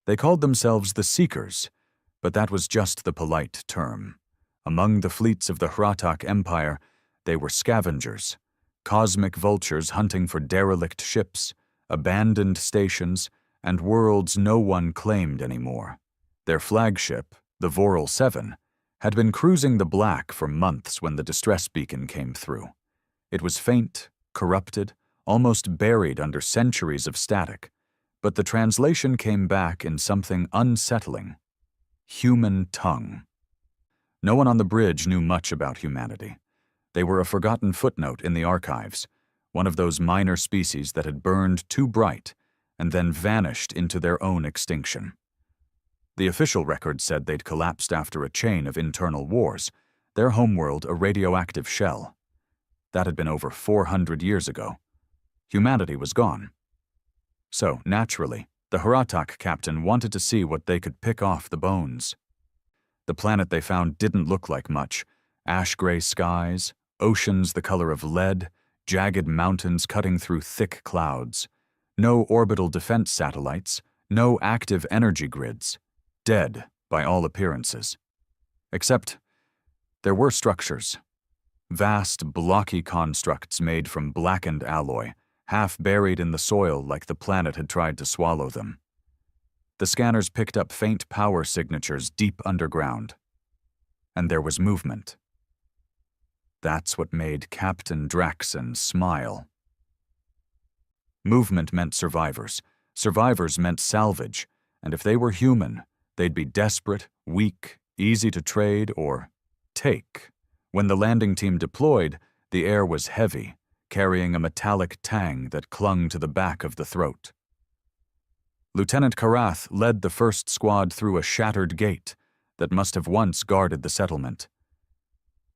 They called themselves the Seekers, but that was just the polite term. Among the fleets of the Hratak Empire, they were scavengers, cosmic vultures hunting for derelict ships, abandoned stations, and worlds no one claimed anymore. Their flagship, the Voral 7, had been cruising the black for months when the distress beacon came through. It was faint, corrupted, almost buried under centuries of static, but the translation came back in something unsettling: human tongue. No one on the bridge knew much about humanity. They were a forgotten footnote in the archives, one of those minor species that had burned too bright and then vanished into their own extinction. The official record said they'd collapsed after a chain of internal wars, their homeworld a radioactive shell. That had been over 400 years ago. Humanity was gone. So, naturally, the Hratak captain wanted to see what they could pick off the bones. The planet they found didn't look like much: ash-gray skies, oceans the color of lead, jagged mountains cutting through thick clouds. No orbital defense satellites, no active energy grids. Dead, by all appearances. Except, there were structures. Vast, blocky constructs made from blackened alloy, half buried in the soil like the planet had tried to swallow them. The scanners picked up faint power signatures deep underground. And there was movement. That's what made Captain Draxon smile. Movement meant survivors. Survivors meant salvage, and if they were human, they'd be desperate, weak, easy to trade or take. When the landing team deployed, the air was heavy, carrying a metallic tang that clung to the back of the throat. Lieutenant Karath led the first squad through a shattered gate that must have once guarded the settlement.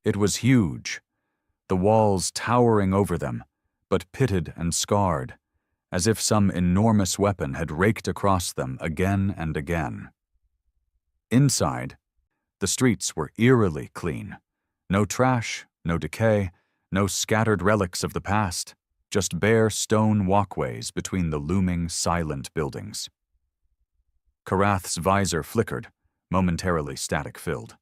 It was huge, the walls towering over them, but pitted and scarred, as if some enormous weapon had raked across them again and again. Inside, the streets were eerily clean. No trash, no decay, no scattered relics of the past, just bare stone walkways between the looming, silent buildings. Karath's visor flickered, momentarily static-filled.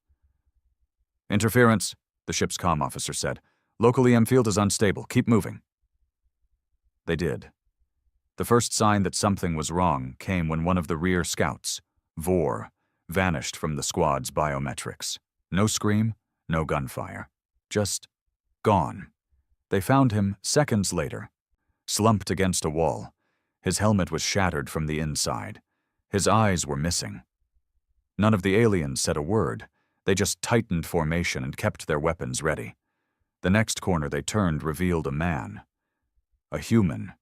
"Interference," the ship's comm officer said. "Local EM field is unstable. Keep moving." They did. The first sign that something was wrong came when one of the rear scouts, Vor, vanished from the squad's biometrics. No scream, no gunfire. Just gone. They found him seconds later, slumped against a wall. His helmet was shattered from the inside. His eyes were missing. None of the aliens said a word. They just tightened formation and kept their weapons ready. The next corner they turned revealed a man. A human.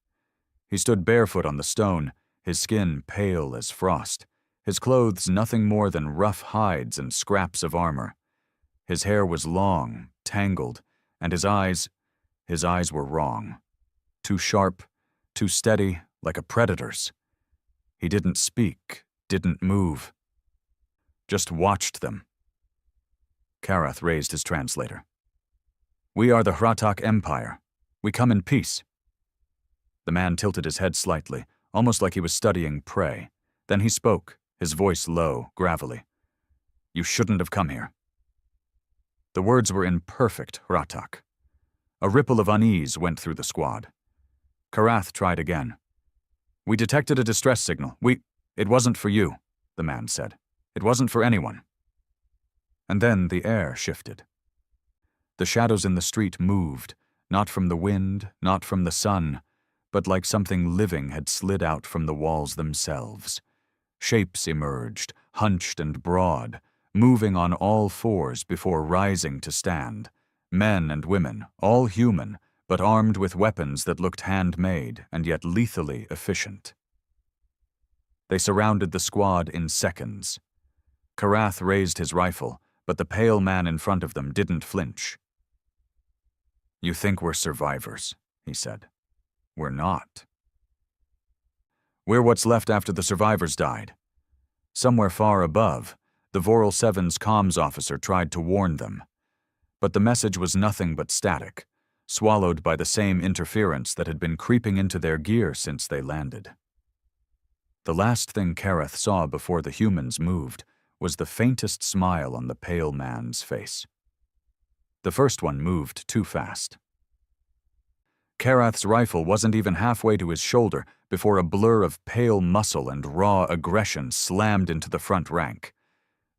He stood barefoot on the stone, his skin pale as frost, his clothes nothing more than rough hides and scraps of armor. His hair was long, tangled, and his eyes were wrong. Too sharp, too steady, like a predator's. He didn't speak, didn't move. Just watched them. Karath raised his translator. "We are the Hratak Empire. We come in peace." The man tilted his head slightly, almost like he was studying prey. Then he spoke, his voice low, gravelly. "You shouldn't have come here." The words were in perfect Hratak. A ripple of unease went through the squad. Karath tried again. "We detected a distress signal. It wasn't for you," the man said. "It wasn't for anyone." And then the air shifted. The shadows in the street moved, not from the wind, not from the sun, but like something living had slid out from the walls themselves. Shapes emerged, hunched and broad, moving on all fours before rising to stand. Men and women, all human, but armed with weapons that looked handmade and yet lethally efficient. They surrounded the squad in seconds. Karath raised his rifle, but the pale man in front of them didn't flinch. "You think we're survivors," he said. "We're not. We're what's left after the survivors died." Somewhere far above, the Voral 7's comms officer tried to warn them. But the message was nothing but static, swallowed by the same interference that had been creeping into their gear since they landed. The last thing Kareth saw before the humans moved was the faintest smile on the pale man's face. The first one moved too fast. Kareth's rifle wasn't even halfway to his shoulder before a blur of pale muscle and raw aggression slammed into the front rank.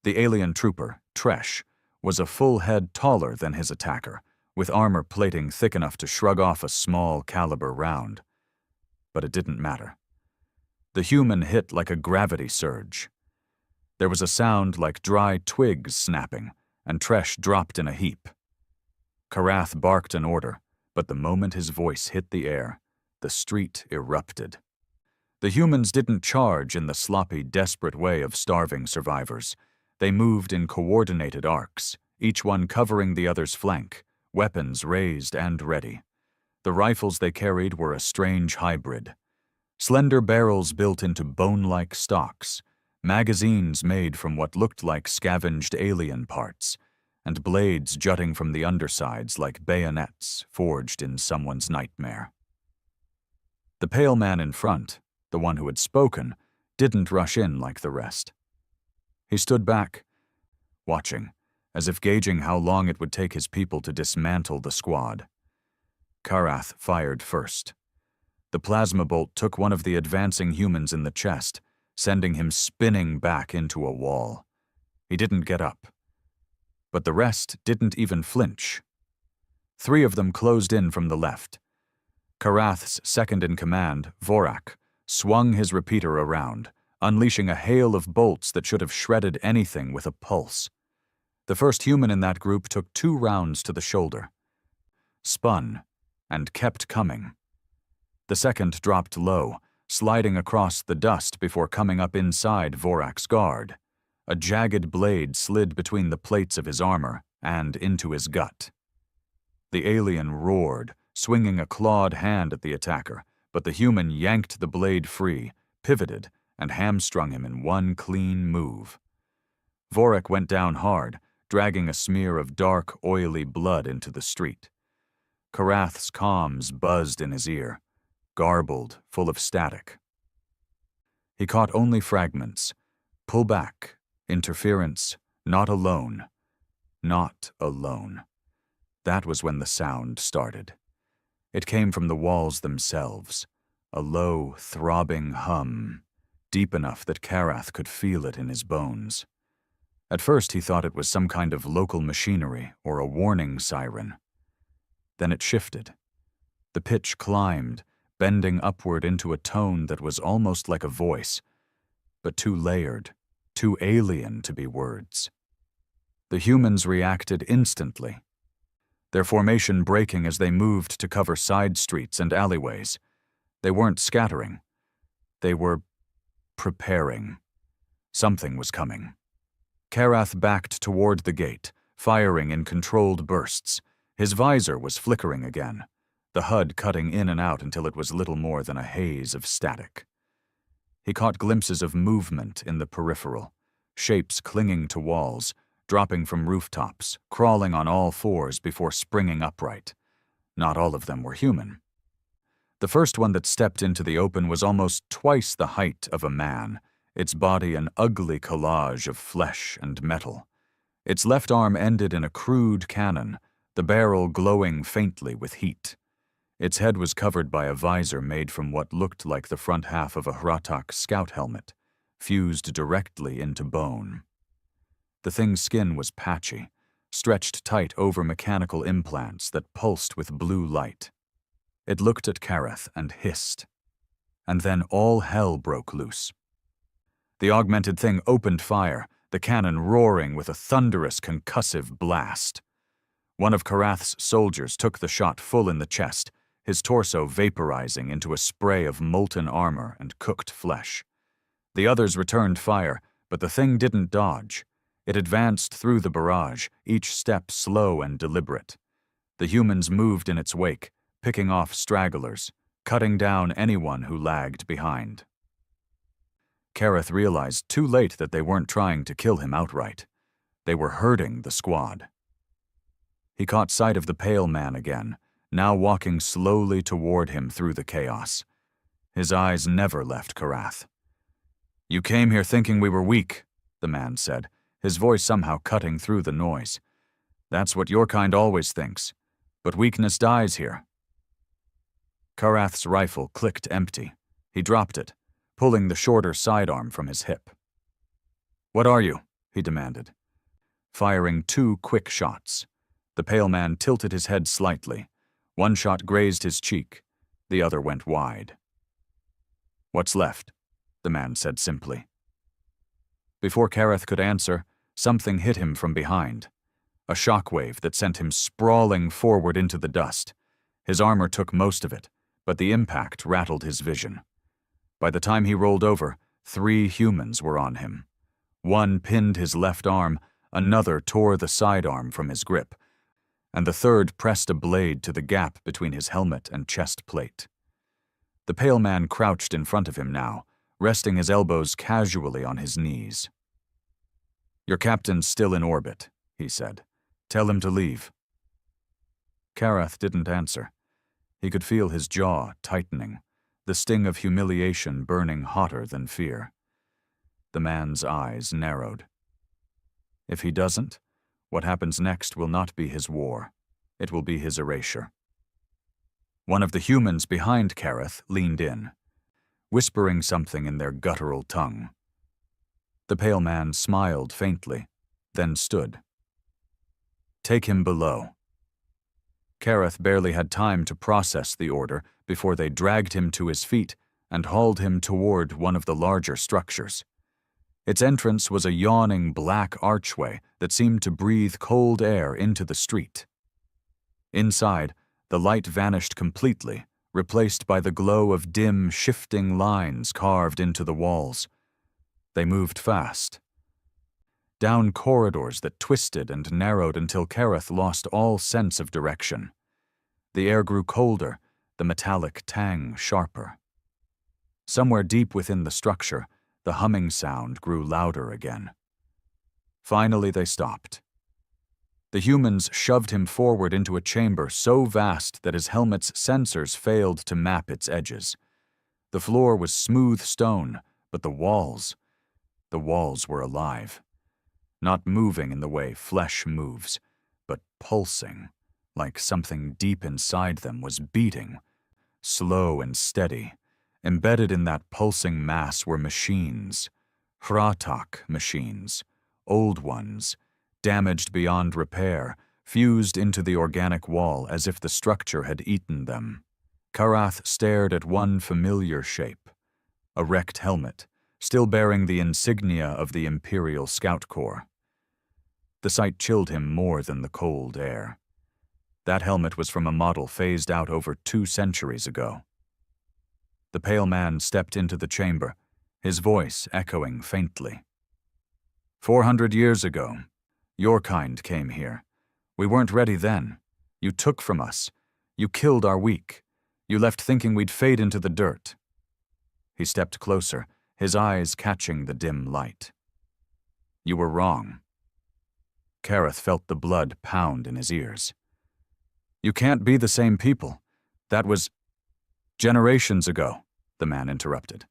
The alien trooper, Tresh, was a full head taller than his attacker, with armor plating thick enough to shrug off a small caliber round. But it didn't matter. The human hit like a gravity surge. There was a sound like dry twigs snapping, and Tresh dropped in a heap. Kareth barked an order, but the moment his voice hit the air, the street erupted. The humans didn't charge in the sloppy, desperate way of starving survivors. They moved in coordinated arcs, each one covering the other's flank, weapons raised and ready. The rifles they carried were a strange hybrid. Slender barrels built into bone-like stocks, magazines made from what looked like scavenged alien parts, and blades jutting from the undersides like bayonets forged in someone's nightmare. The pale man in front, the one who had spoken, didn't rush in like the rest. He stood back, watching, as if gauging how long it would take his people to dismantle the squad. Kareth fired first. The plasma bolt took one of the advancing humans in the chest, sending him spinning back into a wall. He didn't get up. But the rest didn't even flinch. 3 of them closed in from the left. Kareth's second-in-command, Vorak, swung his repeater around, unleashing a hail of bolts that should have shredded anything with a pulse. The first human in that group took 2 rounds to the shoulder, spun, and kept coming. The second dropped low, sliding across the dust before coming up inside Vorak's guard. A jagged blade slid between the plates of his armor and into his gut. The alien roared, swinging a clawed hand at the attacker, but the human yanked the blade free, pivoted, and hamstrung him in one clean move. Vorak went down hard, dragging a smear of dark, oily blood into the street. Kareth's comms buzzed in his ear, garbled, full of static. He caught only fragments. Pull back. Interference. Not alone. Not alone. That was when the sound started. It came from the walls themselves, a low, throbbing hum, deep enough that Kareth could feel it in his bones. At first he thought it was some kind of local machinery or a warning siren. Then it shifted. The pitch climbed, bending upward into a tone that was almost like a voice, but too layered, too alien to be words. The humans reacted instantly, their formation breaking as they moved to cover side streets and alleyways. They weren't scattering. They were preparing. Something was coming. Kareth backed toward the gate, firing in controlled bursts. His visor was flickering again, the HUD cutting in and out until it was little more than a haze of static. He caught glimpses of movement in the peripheral, shapes clinging to walls, dropping from rooftops, crawling on all 4s before springing upright. Not all of them were human. The first one that stepped into the open was almost twice the height of a man, its body an ugly collage of flesh and metal. Its left arm ended in a crude cannon, the barrel glowing faintly with heat. Its head was covered by a visor made from what looked like the front half of a Hratak scout helmet, fused directly into bone. The thing's skin was patchy, stretched tight over mechanical implants that pulsed with blue light. It looked at Kareth and hissed. And then all hell broke loose. The augmented thing opened fire, the cannon roaring with a thunderous concussive blast. One of Kareth's soldiers took the shot full in the chest, his torso vaporizing into a spray of molten armor and cooked flesh. The others returned fire, but the thing didn't dodge. It advanced through the barrage, each step slow and deliberate. The humans moved in its wake, picking off stragglers, cutting down anyone who lagged behind. Kareth realized too late that they weren't trying to kill him outright. They were hurting the squad. He caught sight of the pale man again, now walking slowly toward him through the chaos. His eyes never left Kareth. You came here thinking we were weak, the man said, his voice somehow cutting through the noise. That's what your kind always thinks, but weakness dies here. Karath's rifle clicked empty. He dropped it, pulling the shorter sidearm from his hip. What are you? He demanded, firing 2 quick shots. The pale man tilted his head slightly. One shot grazed his cheek. The other went wide. What's left? The man said simply. Before Karath could answer, something hit him from behind. A shockwave that sent him sprawling forward into the dust. His armor took most of it, but the impact rattled his vision. By the time he rolled over, 3 humans were on him. One pinned his left arm, another tore the sidearm from his grip, and the third pressed a blade to the gap between his helmet and chest plate. The pale man crouched in front of him now, resting his elbows casually on his knees. Your captain's still in orbit, he said. Tell him to leave. Karath didn't answer. He could feel his jaw tightening, the sting of humiliation burning hotter than fear. The man's eyes narrowed. If he doesn't, what happens next will not be his war. It will be his erasure. One of the humans behind Karath leaned in, whispering something in their guttural tongue. The pale man smiled faintly, then stood. Take him below. Karath barely had time to process the order before they dragged him to his feet and hauled him toward one of the larger structures. Its entrance was a yawning black archway that seemed to breathe cold air into the street. Inside, the light vanished completely, replaced by the glow of dim, shifting lines carved into the walls. They moved fast. Down corridors that twisted and narrowed until Karath lost all sense of direction. The air grew colder, the metallic tang sharper. Somewhere deep within the structure, the humming sound grew louder again. Finally, they stopped. The humans shoved him forward into a chamber so vast that his helmet's sensors failed to map its edges. The floor was smooth stone, but the walls were alive. Not moving in the way flesh moves, but pulsing, like something deep inside them was beating, slow and steady. Embedded in that pulsing mass were machines, Hratak machines, old ones, damaged beyond repair, fused into the organic wall as if the structure had eaten them. Karath stared at one familiar shape, a wrecked helmet, still bearing the insignia of the Imperial Scout Corps. The sight chilled him more than the cold air. That helmet was from a model phased out over 2 centuries ago. The pale man stepped into the chamber, his voice echoing faintly. 400 years ago, your kind came here. We weren't ready then. You took from us. You killed our weak. You left thinking we'd fade into the dirt. He stepped closer, his eyes catching the dim light. You were wrong. Karath felt the blood pound in his ears. You can't be the same people. That was generations ago, the man interrupted.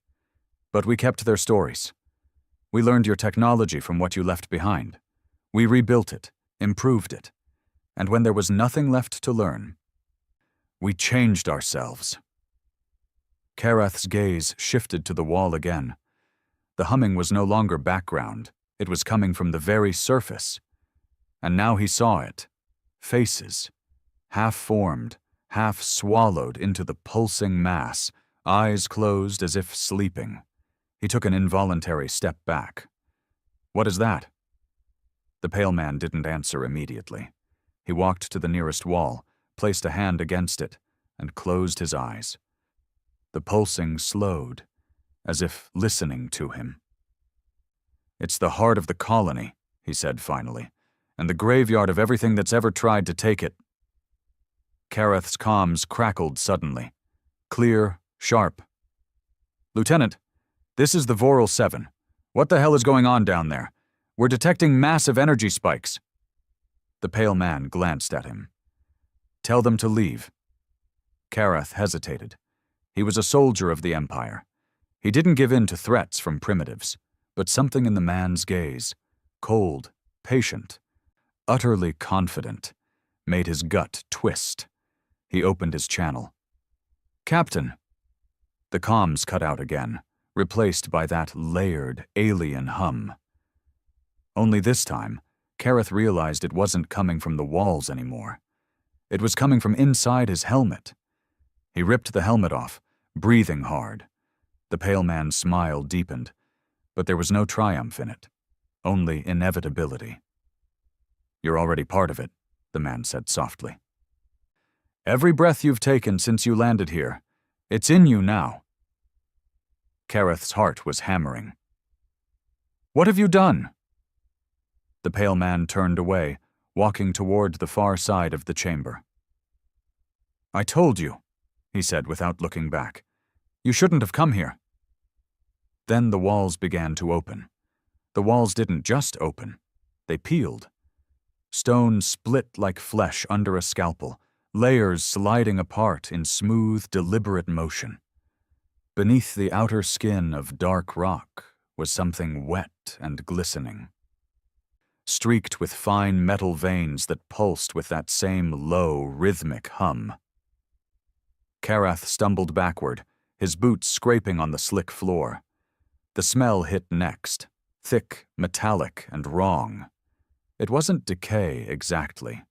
But we kept their stories. We learned your technology from what you left behind. We rebuilt it, improved it. And when there was nothing left to learn, we changed ourselves. Karath's gaze shifted to the wall again. The humming was no longer background. It was coming from the very surface. And now he saw it. Faces. Half-formed, half-swallowed into the pulsing mass, eyes closed as if sleeping. He took an involuntary step back. What is that? The pale man didn't answer immediately. He walked to the nearest wall, placed a hand against it, and closed his eyes. The pulsing slowed, as if listening to him. It's the heart of the colony, he said finally, and the graveyard of everything that's ever tried to take it. Karath's comms crackled suddenly. Clear, sharp. Lieutenant, this is the Voral 7. What the hell is going on down there? We're detecting massive energy spikes. The pale man glanced at him. Tell them to leave. Karath hesitated. He was a soldier of the Empire. He didn't give in to threats from primitives, but something in the man's gaze, cold, patient, utterly confident, made his gut twist. He opened his channel. "Captain." The comms cut out again, replaced by that layered, alien hum. Only this time, Kareth realized it wasn't coming from the walls anymore. It was coming from inside his helmet. He ripped the helmet off, breathing hard. The pale man's smile deepened, but there was no triumph in it, only inevitability. "You're already part of it," the man said softly. "Every breath you've taken since you landed here, it's in you now." Kareth's heart was hammering. "What have you done?" The pale man turned away, walking toward the far side of the chamber. "I told you," he said without looking back. "You shouldn't have come here." Then the walls began to open. The walls didn't just open, they peeled. Stone split like flesh under a scalpel, layers sliding apart in smooth, deliberate motion. Beneath the outer skin of dark rock was something wet and glistening, streaked with fine metal veins that pulsed with that same low, rhythmic hum. Kareth stumbled backward, his boots scraping on the slick floor. The smell hit next, thick, metallic, and wrong. It wasn't decay exactly.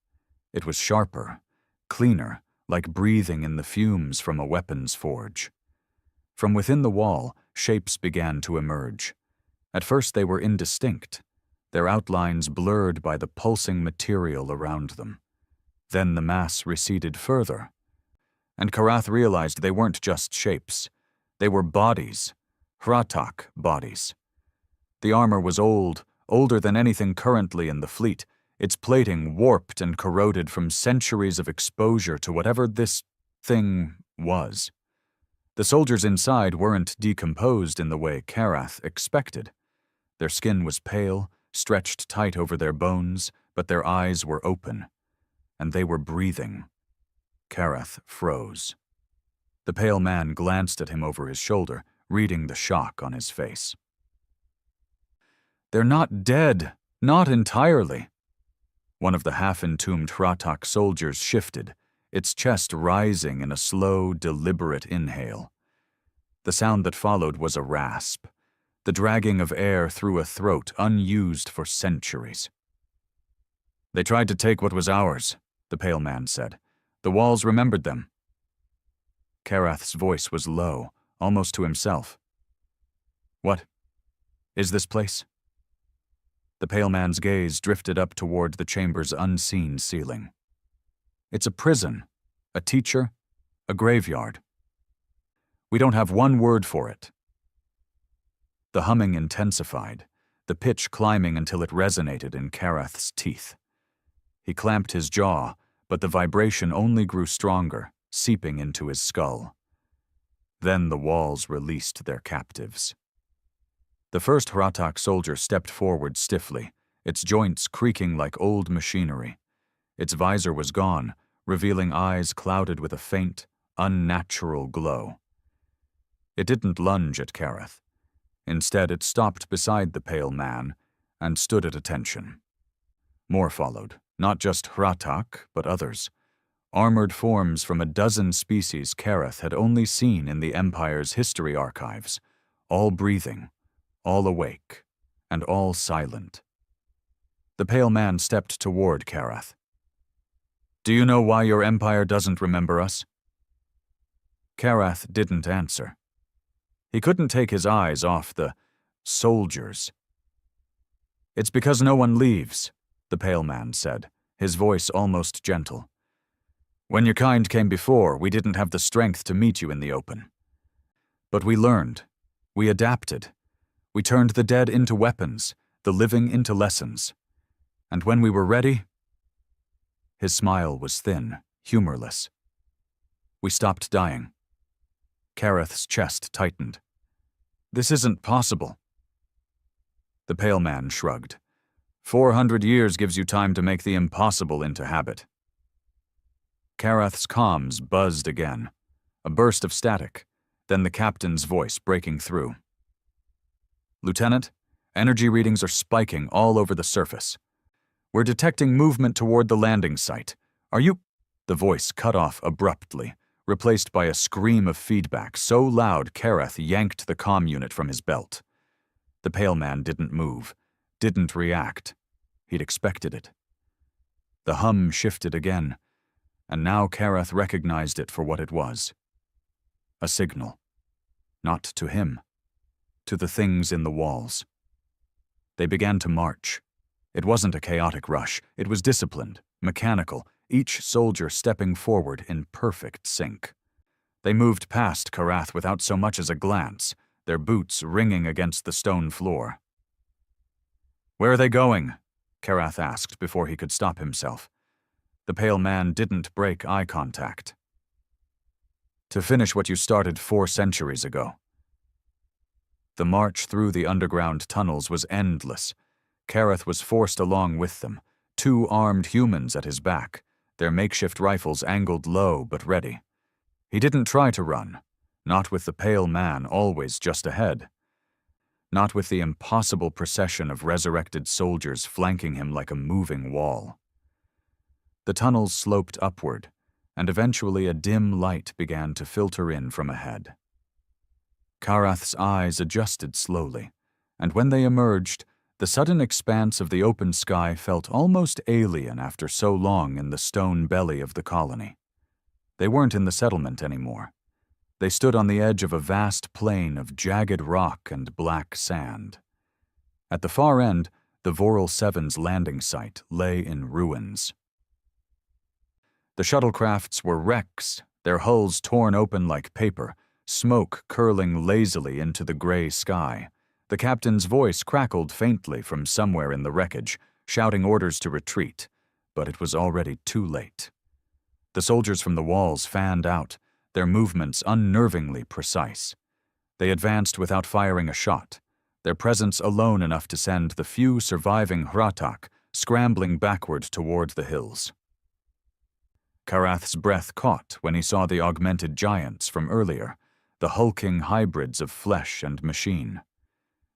It was sharper, cleaner, like breathing in the fumes from a weapons forge. From within the wall, shapes began to emerge. At first they were indistinct, their outlines blurred by the pulsing material around them. Then the mass receded further, and Kareth realized they weren't just shapes. They were bodies, Hratak bodies. The armor was old, older than anything currently in the fleet, its plating warped and corroded from centuries of exposure to whatever this thing was. The soldiers inside weren't decomposed in the way Kareth expected. Their skin was pale, stretched tight over their bones, but their eyes were open, and they were breathing. Kareth froze. The pale man glanced at him over his shoulder, reading the shock on his face. "They're not dead, not entirely." One of the half-entombed Hratak soldiers shifted, its chest rising in a slow, deliberate inhale. The sound that followed was a rasp, the dragging of air through a throat unused for centuries. "They tried to take what was ours," the pale man said. "The walls remembered them." Kareth's voice was low, almost to himself. "What? Is this place?" The pale man's gaze drifted up toward the chamber's unseen ceiling. "It's a prison, a teacher, a graveyard. We don't have one word for it." The humming intensified, the pitch climbing until it resonated in Kareth's teeth. He clamped his jaw, but the vibration only grew stronger, seeping into his skull. Then the walls released their captives. The first Hratak soldier stepped forward stiffly, its joints creaking like old machinery. Its visor was gone, revealing eyes clouded with a faint, unnatural glow. It didn't lunge at Kareth. Instead, it stopped beside the pale man and stood at attention. More followed, not just Hratak, but others. Armored forms from a dozen species Kareth had only seen in the Empire's history archives, all breathing, all awake, and all silent. The pale man stepped toward Kareth. "Do you know why your Empire doesn't remember us?" Kareth didn't answer. He couldn't take his eyes off the soldiers. "It's because no one leaves," the pale man said, his voice almost gentle. "When your kind came before, we didn't have the strength to meet you in the open. But we learned. We adapted. We turned the dead into weapons, the living into lessons. And when we were ready..." His smile was thin, humorless. "We stopped dying." Kareth's chest tightened. "This isn't possible." The pale man shrugged. 400 years gives you time to make the impossible into habit." Kareth's comms buzzed again, a burst of static, Then the captain's voice breaking through. "Lieutenant, energy readings are spiking all over the surface. We're detecting movement toward the landing site. Are you—" The voice cut off abruptly, replaced by a scream of feedback so loud Kareth yanked the comm unit from his belt. The pale man didn't move, didn't react. He'd expected it. The hum shifted again, and now Kareth recognized it for what it was. A signal. Not to him. To the things in the walls. They began to march. It wasn't a chaotic rush. It was disciplined, mechanical, each soldier stepping forward in perfect sync. They moved past Karath without so much as a glance, their boots ringing against the stone floor. "Where are they going?" Karath asked before he could stop himself. The pale man didn't break eye contact. "To finish what you started 4 centuries ago." The march through the underground tunnels was endless. Kareth was forced along with them, 2 armed humans at his back, their makeshift rifles angled low but ready. He didn't try to run, not with the pale man always just ahead. Not with the impossible procession of resurrected soldiers flanking him like a moving wall. The tunnels sloped upward, and eventually a dim light began to filter in from ahead. Karath's eyes adjusted slowly, and when they emerged, the sudden expanse of the open sky felt almost alien after so long in the stone belly of the colony. They weren't in the settlement anymore. They stood on the edge of a vast plain of jagged rock and black sand. At the far end, the Voral 7's landing site lay in ruins. The shuttlecrafts were wrecks, their hulls torn open like paper, smoke curling lazily into the gray sky. The captain's voice crackled faintly from somewhere in the wreckage, shouting orders to retreat, but it was already too late. The soldiers from the walls fanned out, their movements unnervingly precise. They advanced without firing a shot, their presence alone enough to send the few surviving Hratak scrambling backward toward the hills. Karath's breath caught when he saw the augmented giants from earlier, the hulking hybrids of flesh and machine.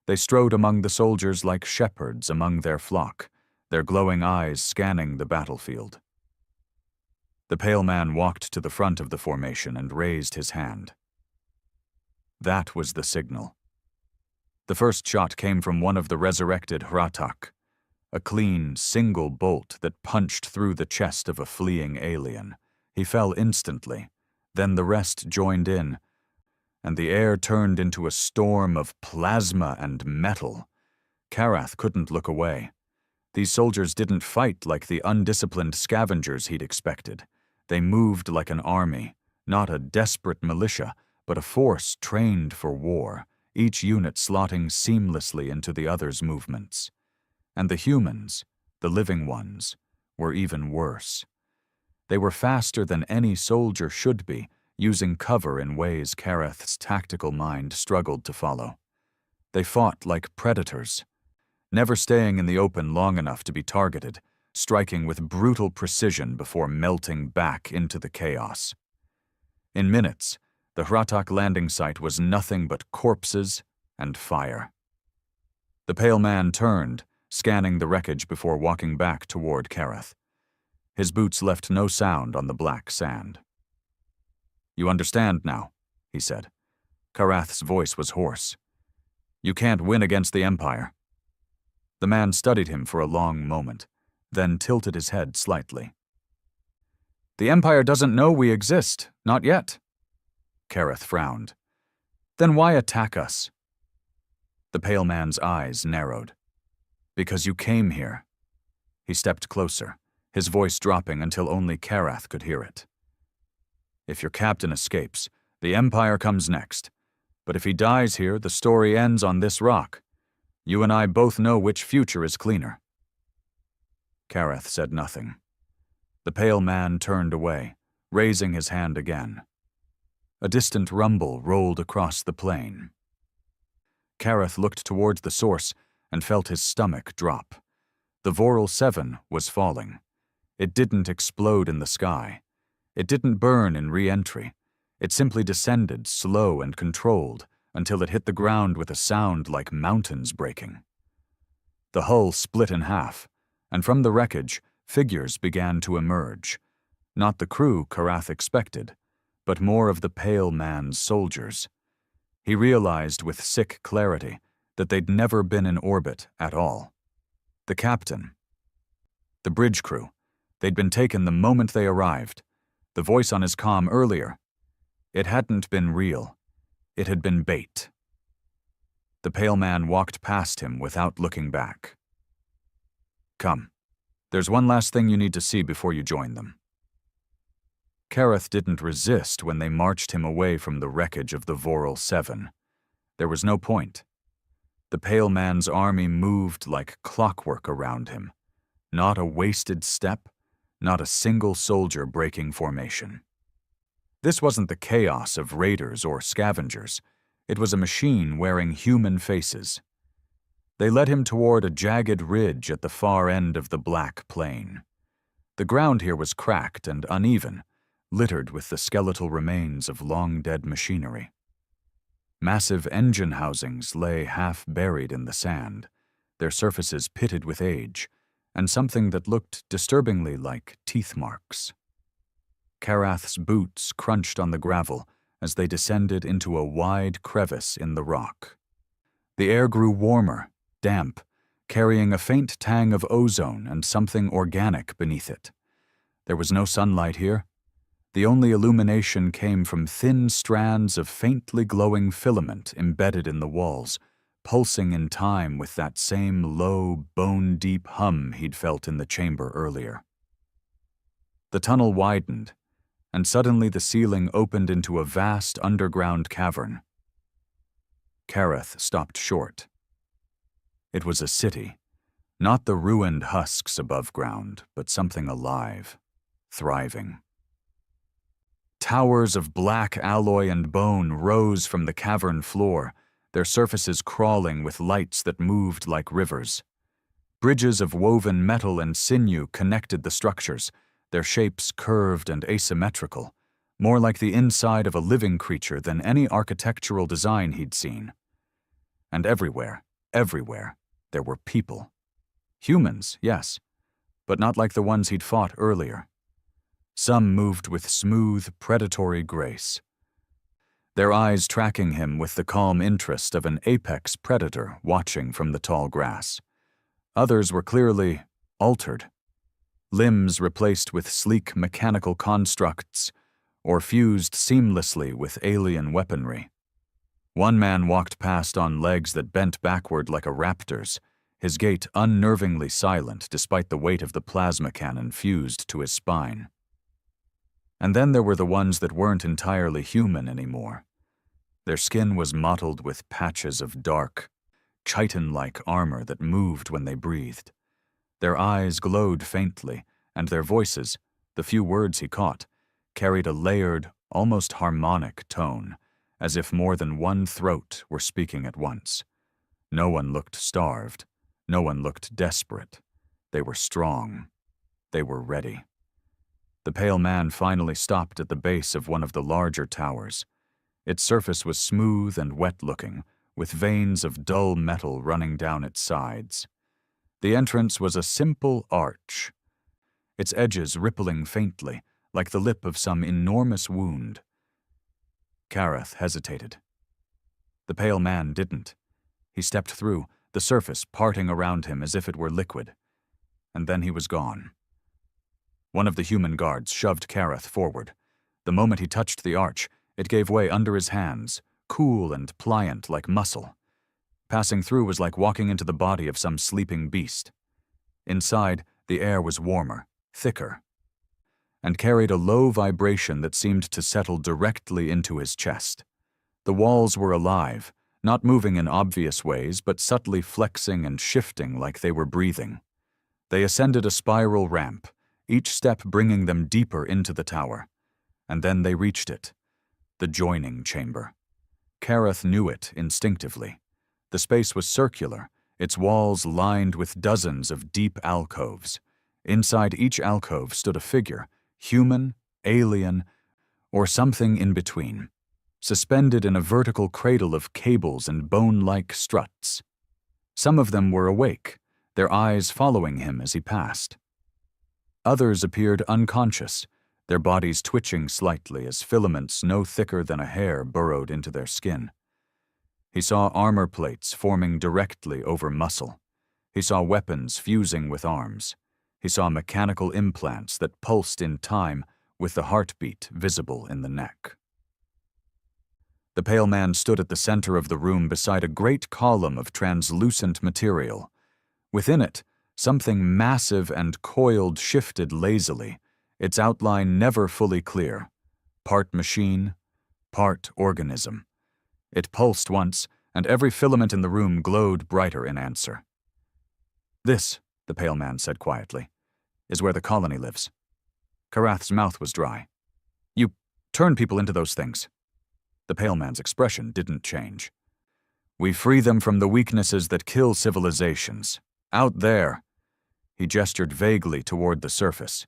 They strode among the soldiers like shepherds among their flock, their glowing eyes scanning the battlefield. The pale man walked to the front of the formation and raised his hand. That was the signal. The first shot came from one of the resurrected Hratak, a clean, single bolt that punched through the chest of a fleeing alien. He fell instantly, then the rest joined in, and the air turned into a storm of plasma and metal. Karath couldn't look away. These soldiers didn't fight like the undisciplined scavengers he'd expected. They moved like an army, not a desperate militia, but a force trained for war, each unit slotting seamlessly into the other's movements. And the humans, the living ones, were even worse. They were faster than any soldier should be, using cover in ways Kareth's tactical mind struggled to follow. They fought like predators, never staying in the open long enough to be targeted, striking with brutal precision before melting back into the chaos. In minutes, the Hratak landing site was nothing but corpses and fire. The pale man turned, scanning the wreckage before walking back toward Kareth. His boots left no sound on the black sand. "You understand now," he said. Karath's voice was hoarse. "You can't win against the Empire." The man studied him for a long moment, then tilted his head slightly. "The Empire doesn't know we exist, not yet." Kareth frowned. "Then why attack us?" The pale man's eyes narrowed. "Because you came here." He stepped closer, his voice dropping until only Karath could hear it. "If your captain escapes, the Empire comes next. But if he dies here, the story ends on this rock. You and I both know which future is cleaner." Kareth said nothing. The pale man turned away, raising his hand again. A distant rumble rolled across the plain. Kareth looked toward the source and felt his stomach drop. The Voral 7 was falling. It didn't explode in the sky. It didn't burn in re-entry. It simply descended, slow and controlled, until it hit the ground with a sound like mountains breaking. The hull split in half, and from the wreckage, figures began to emerge. Not the crew Karath expected, but more of the Pale Man's soldiers. He realized with sick clarity that they'd never been in orbit at all. The captain, the bridge crew, they'd been taken the moment they arrived. The voice on his comm earlier, it hadn't been real. It had been bait. The Pale Man walked past him without looking back. Come, there's one last thing you need to see before you join them. Karath didn't resist when they marched him away from the wreckage of the Voral 7. There was no point. The Pale Man's army moved like clockwork around him. Not a wasted step, not a single soldier breaking formation. This wasn't the chaos of raiders or scavengers. It was a machine wearing human faces. They led him toward a jagged ridge at the far end of the black plain. The ground here was cracked and uneven, littered with the skeletal remains of long-dead machinery. Massive engine housings lay half-buried in the sand, their surfaces pitted with age, and something that looked disturbingly like teeth marks. Karath's boots crunched on the gravel as they descended into a wide crevice in the rock. The air grew warmer, damp, carrying a faint tang of ozone and something organic beneath it. There was no sunlight here. The only illumination came from thin strands of faintly glowing filament embedded in the walls, pulsing in time with that same low, bone-deep hum he'd felt in the chamber earlier. The tunnel widened, and suddenly the ceiling opened into a vast underground cavern. Karath stopped short. It was a city, not the ruined husks above ground, but something alive, thriving. Towers of black alloy and bone rose from the cavern floor, their surfaces crawling with lights that moved like rivers. Bridges of woven metal and sinew connected the structures, their shapes curved and asymmetrical, more like the inside of a living creature than any architectural design he'd seen. And everywhere, there were people. Humans, yes, but not like the ones he'd fought earlier. Some moved with smooth, predatory grace, their eyes tracking him with the calm interest of an apex predator watching from the tall grass. Others were clearly altered, limbs replaced with sleek mechanical constructs or fused seamlessly with alien weaponry. One man walked past on legs that bent backward like a raptor's, his gait unnervingly silent despite the weight of the plasma cannon fused to his spine. And then there were the ones that weren't entirely human anymore. Their skin was mottled with patches of dark, chitin-like armor that moved when they breathed. Their eyes glowed faintly, and their voices, the few words he caught, carried a layered, almost harmonic tone, as if more than one throat were speaking at once. No one looked starved. No one looked desperate. They were strong. They were ready. The Pale Man finally stopped at the base of one of the larger towers. Its surface was smooth and wet-looking, with veins of dull metal running down its sides. The entrance was a simple arch, its edges rippling faintly, like the lip of some enormous wound. Karath hesitated. The Pale Man didn't. He stepped through, the surface parting around him as if it were liquid. And then he was gone. One of the human guards shoved Karath forward. The moment he touched the arch, it gave way under his hands, cool and pliant like muscle. Passing through was like walking into the body of some sleeping beast. Inside, the air was warmer, thicker, and carried a low vibration that seemed to settle directly into his chest. The walls were alive, not moving in obvious ways, but subtly flexing and shifting like they were breathing. They ascended a spiral ramp, each step bringing them deeper into the tower. And then they reached it, the joining chamber. Karath knew it instinctively. The space was circular, its walls lined with dozens of deep alcoves. Inside each alcove stood a figure, human, alien, or something in between, suspended in a vertical cradle of cables and bone-like struts. Some of them were awake, their eyes following him as he passed. Others appeared unconscious, their bodies twitching slightly as filaments no thicker than a hair burrowed into their skin. He saw armor plates forming directly over muscle. He saw weapons fusing with arms. He saw mechanical implants that pulsed in time with the heartbeat visible in the neck. The pale man stood at the center of the room beside a great column of translucent material. Within it, something massive and coiled shifted lazily, its outline never fully clear, part machine, part organism. It pulsed once, and every filament in the room glowed brighter in answer. "This," the pale man said quietly, "is where the colony lives." Karath's mouth was dry. "You turn people into those things." The pale man's expression didn't change. "We free them from the weaknesses that kill civilizations. Out there." He gestured vaguely toward the surface.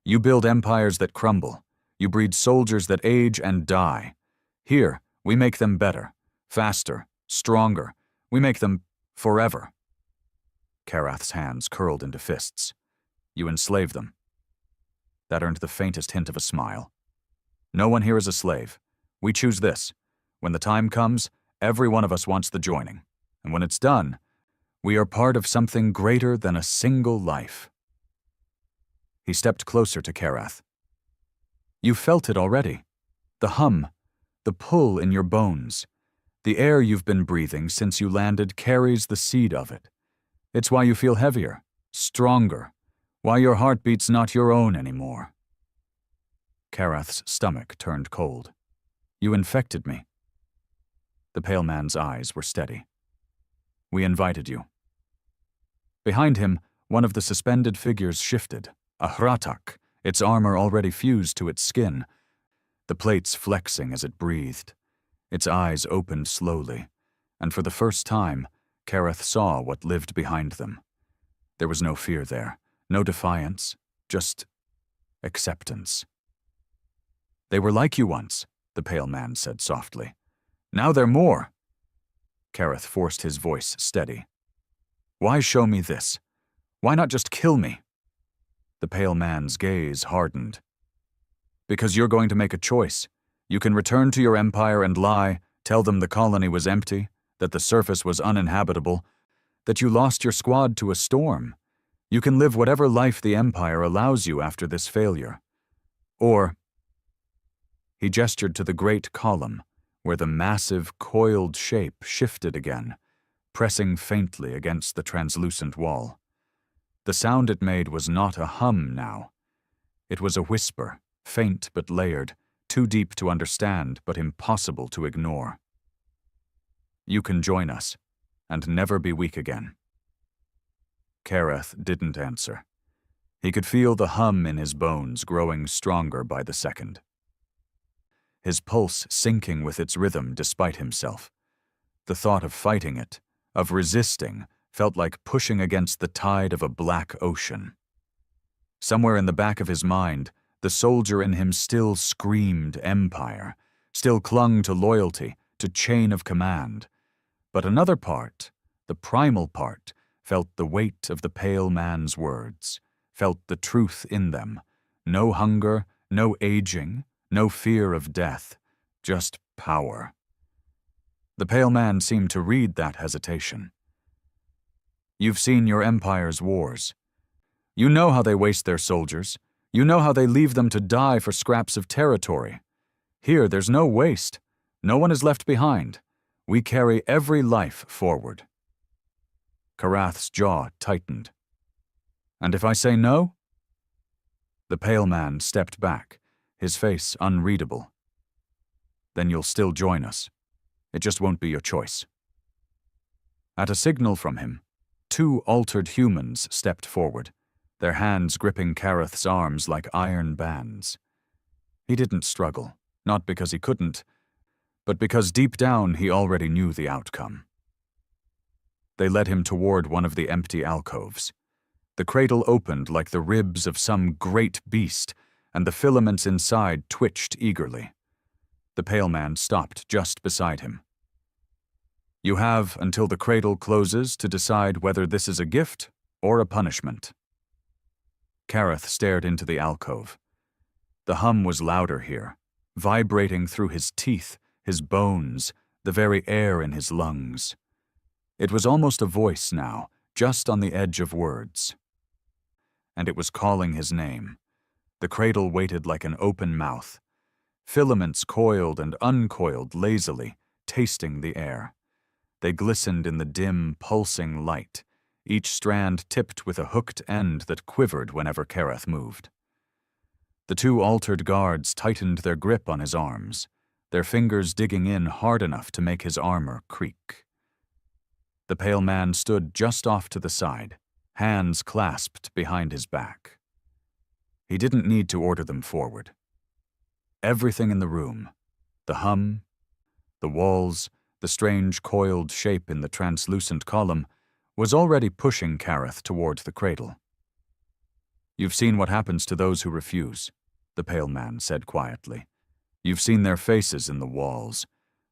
"You build empires that crumble. You breed soldiers that age and die. Here, we make them better, faster, stronger. We make them forever." Karath's hands curled into fists. "You enslave them." That earned the faintest hint of a smile. "No one here is a slave. We choose this. When the time comes, every one of us wants the joining. And when it's done, we are part of something greater than a single life." He stepped closer to Karath. "You felt it already. The hum, the pull in your bones. The air you've been breathing since you landed carries the seed of it. It's why you feel heavier, stronger, why your heartbeat's not your own anymore." Karath's stomach turned cold. "You infected me." The pale man's eyes were steady. "We invited you." Behind him, one of the suspended figures shifted, a hratak, its armor already fused to its skin, the plates flexing as it breathed. Its eyes opened slowly, and for the first time, Karath saw what lived behind them. There was no fear there, no defiance, just acceptance. "They were like you once," the pale man said softly. "Now they're more." Karath forced his voice steady. "Why show me this? Why not just kill me?" The pale man's gaze hardened. "Because you're going to make a choice. You can return to your empire and lie, tell them the colony was empty, that the surface was uninhabitable, that you lost your squad to a storm. You can live whatever life the empire allows you after this failure. Or—" He gestured to the great column, where the massive, coiled shape shifted again, pressing faintly against the translucent wall. The sound it made was not a hum now. It was a whisper, faint but layered, too deep to understand but impossible to ignore. "You can join us, and never be weak again." Karath didn't answer. He could feel the hum in his bones growing stronger by the second. His pulse sinking with its rhythm despite himself. The thought of fighting it, of resisting, felt like pushing against the tide of a black ocean. Somewhere in the back of his mind, the soldier in him still screamed empire, still clung to loyalty, to chain of command. But another part, the primal part, felt the weight of the pale man's words, felt the truth in them. No hunger, no aging, no fear of death, just power. The pale man seemed to read that hesitation. "You've seen your empire's wars. You know how they waste their soldiers. You know how they leave them to die for scraps of territory. Here, there's no waste. No one is left behind. We carry every life forward." Karath's jaw tightened. "And if I say no?" The pale man stepped back, his face unreadable. "Then you'll still join us. It just won't be your choice." At a signal from him, two altered humans stepped forward, their hands gripping Karath's arms like iron bands. He didn't struggle, not because he couldn't, but because deep down he already knew the outcome. They led him toward one of the empty alcoves. The cradle opened like the ribs of some great beast, and the filaments inside twitched eagerly. The pale man stopped just beside him. "You have until the cradle closes to decide whether this is a gift or a punishment." Kareth stared into the alcove. The hum was louder here, vibrating through his teeth, his bones, the very air in his lungs. It was almost a voice now, just on the edge of words. And it was calling his name. The cradle waited like an open mouth. Filaments coiled and uncoiled lazily, tasting the air. They glistened in the dim, pulsing light, each strand tipped with a hooked end that quivered whenever Kareth moved. The two altered guards tightened their grip on his arms, their fingers digging in hard enough to make his armor creak. The pale man stood just off to the side, hands clasped behind his back. He didn't need to order them forward. Everything in the room, the hum, the walls, the strange coiled shape in the translucent column, was already pushing Kareth toward the cradle. "You've seen what happens to those who refuse," the pale man said quietly. "You've seen their faces in the walls,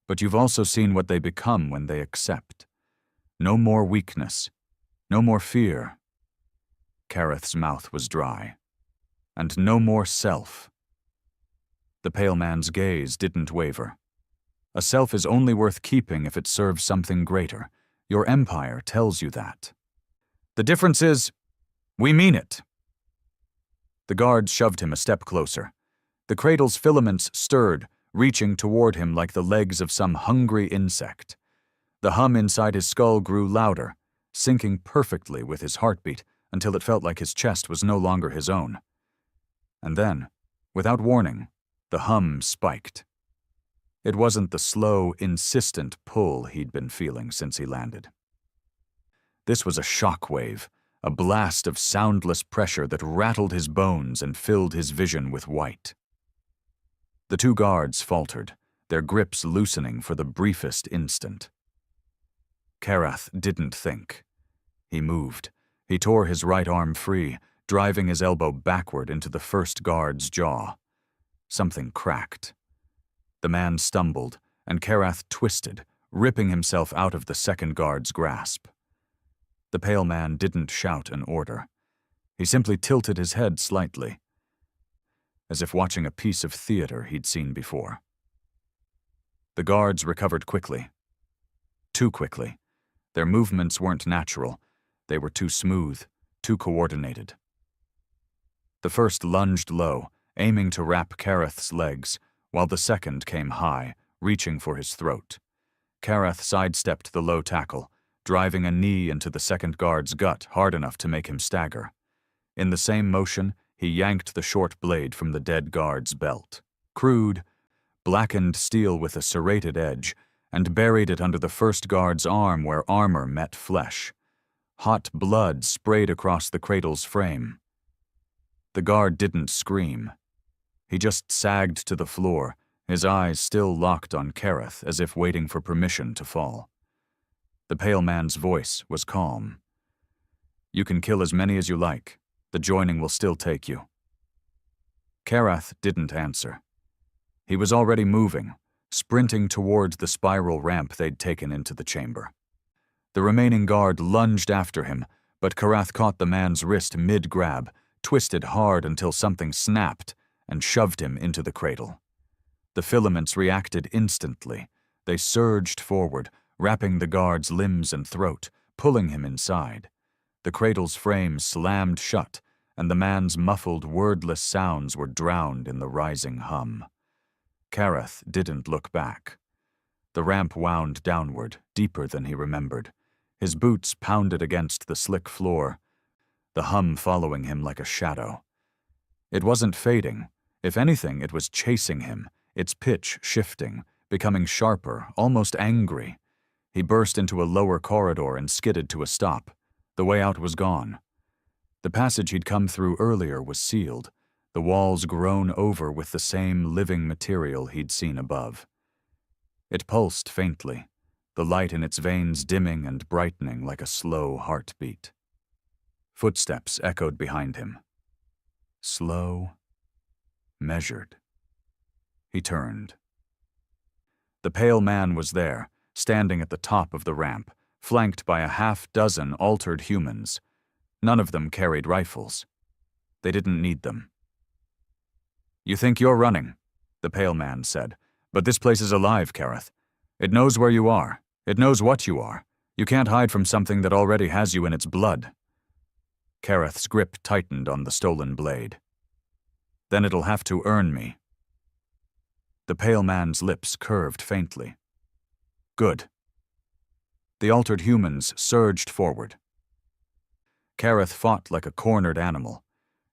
but you've also seen what they become when they accept. No more weakness, no more fear." Kareth's mouth was dry. "And no more self." The pale man's gaze didn't waver. "A self is only worth keeping if it serves something greater. Your empire tells you that. The difference is, we mean it." The guard shoved him a step closer. The cradle's filaments stirred, reaching toward him like the legs of some hungry insect. The hum inside his skull grew louder, syncing perfectly with his heartbeat until it felt like his chest was no longer his own. And then, without warning, the hum spiked. It wasn't the slow, insistent pull he'd been feeling since he landed. This was a shock wave, a blast of soundless pressure that rattled his bones and filled his vision with white. The two guards faltered, their grips loosening for the briefest instant. Kareth didn't think. He moved. He tore his right arm free, driving his elbow backward into the first guard's jaw. Something cracked. The man stumbled, and Kareth twisted, ripping himself out of the second guard's grasp. The pale man didn't shout an order. He simply tilted his head slightly, as if watching a piece of theater he'd seen before. The guards recovered quickly. Too quickly. Their movements weren't natural. They were too smooth, too coordinated. The first lunged low, aiming to wrap Kareth's legs, while the second came high, reaching for his throat. Kareth sidestepped the low tackle, driving a knee into the second guard's gut hard enough to make him stagger. In the same motion, he yanked the short blade from the dead guard's belt. Crude, blackened steel with a serrated edge, and buried it under the first guard's arm where armor met flesh. Hot blood sprayed across the cradle's frame. The guard didn't scream. He just sagged to the floor, his eyes still locked on Kareth as if waiting for permission to fall. The pale man's voice was calm. "You can kill as many as you like. The joining will still take you." Kareth didn't answer. He was already moving, sprinting toward the spiral ramp they'd taken into the chamber. The remaining guard lunged after him, but Kareth caught the man's wrist mid-grab, twisted hard until something snapped, and shoved him into the cradle. The filaments reacted instantly. They surged forward, wrapping the guard's limbs and throat, pulling him inside. The cradle's frame slammed shut, and the man's muffled, wordless sounds were drowned in the rising hum. Kareth didn't look back. The ramp wound downward, deeper than he remembered. His boots pounded against the slick floor, the hum following him like a shadow. It wasn't fading. If anything, it was chasing him, its pitch shifting, becoming sharper, almost angry. He burst into a lower corridor and skidded to a stop. The way out was gone. The passage he'd come through earlier was sealed, the walls grown over with the same living material he'd seen above. It pulsed faintly, the light in its veins dimming and brightening like a slow heartbeat. Footsteps echoed behind him. Slow, measured. He turned. The pale man was there, standing at the top of the ramp, flanked by a half-dozen altered humans. None of them carried rifles. They didn't need them. "You think you're running," the pale man said, "but this place is alive, Kareth. It knows where you are. It knows what you are. You can't hide from something that already has you in its blood." Kareth's grip tightened on the stolen blade. "Then it'll have to earn me." The pale man's lips curved faintly. "Good." The altered humans surged forward. Kareth fought like a cornered animal.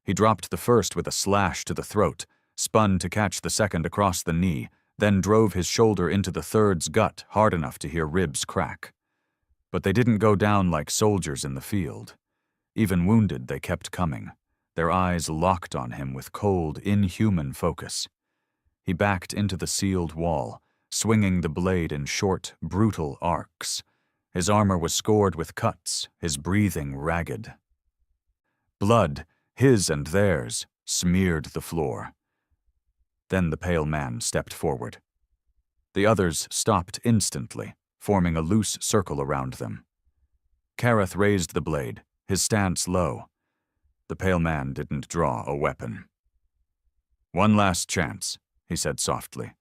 He dropped the first with a slash to the throat, spun to catch the second across the knee, then drove his shoulder into the third's gut hard enough to hear ribs crack. But they didn't go down like soldiers in the field. Even wounded, they kept coming, their eyes locked on him with cold, inhuman focus. He backed into the sealed wall, swinging the blade in short, brutal arcs. His armor was scored with cuts, his breathing ragged. Blood, his and theirs, smeared the floor. Then the pale man stepped forward. The others stopped instantly, forming a loose circle around them. Kareth raised the blade, his stance low. The pale man didn't draw a weapon. "One last chance," he said softly.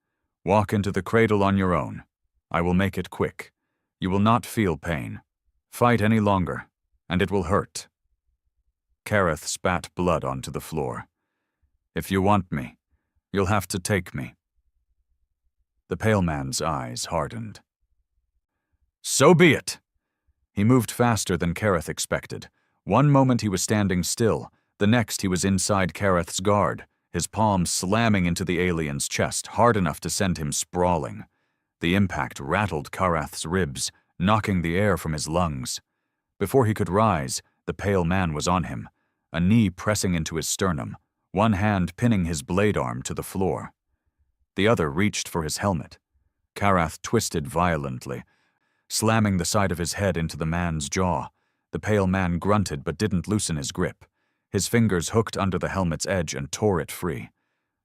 "Walk into the cradle on your own. I will make it quick. You will not feel pain. Fight any longer, and it will hurt." Kareth spat blood onto the floor. "If you want me, you'll have to take me." The pale man's eyes hardened. "So be it!" He moved faster than Kareth expected. One moment he was standing still, the next he was inside Kareth's guard, his palm slamming into the alien's chest hard enough to send him sprawling. The impact rattled Kareth's ribs, knocking the air from his lungs. Before he could rise, the pale man was on him, a knee pressing into his sternum, one hand pinning his blade arm to the floor. The other reached for his helmet. Kareth twisted violently, slamming the side of his head into the man's jaw. The pale man grunted but didn't loosen his grip. His fingers hooked under the helmet's edge and tore it free.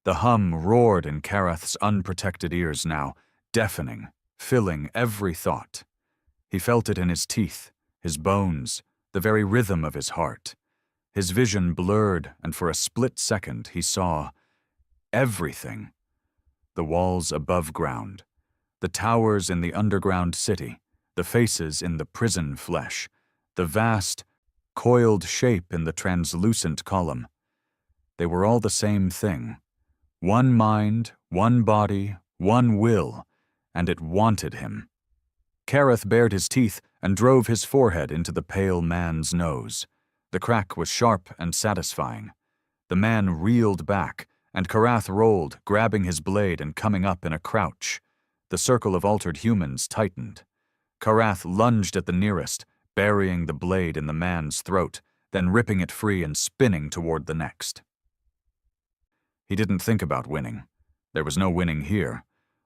The hum roared in Kareth's unprotected ears now, deafening, filling every thought. He felt it in his teeth, his bones, the very rhythm of his heart. His vision blurred, and for a split second he saw everything. The walls above ground, the towers in the underground city, the faces in the prison flesh, the vast, coiled shape in the translucent column. They were all the same thing. One mind, one body, one will, and it wanted him. Kareth bared his teeth and drove his forehead into the pale man's nose. The crack was sharp and satisfying. The man reeled back, and Kareth rolled, grabbing his blade and coming up in a crouch. The circle of altered humans tightened. Kareth lunged at the nearest, burying the blade in the man's throat, then ripping it free and spinning toward the next. He didn't think about winning. There was no winning here,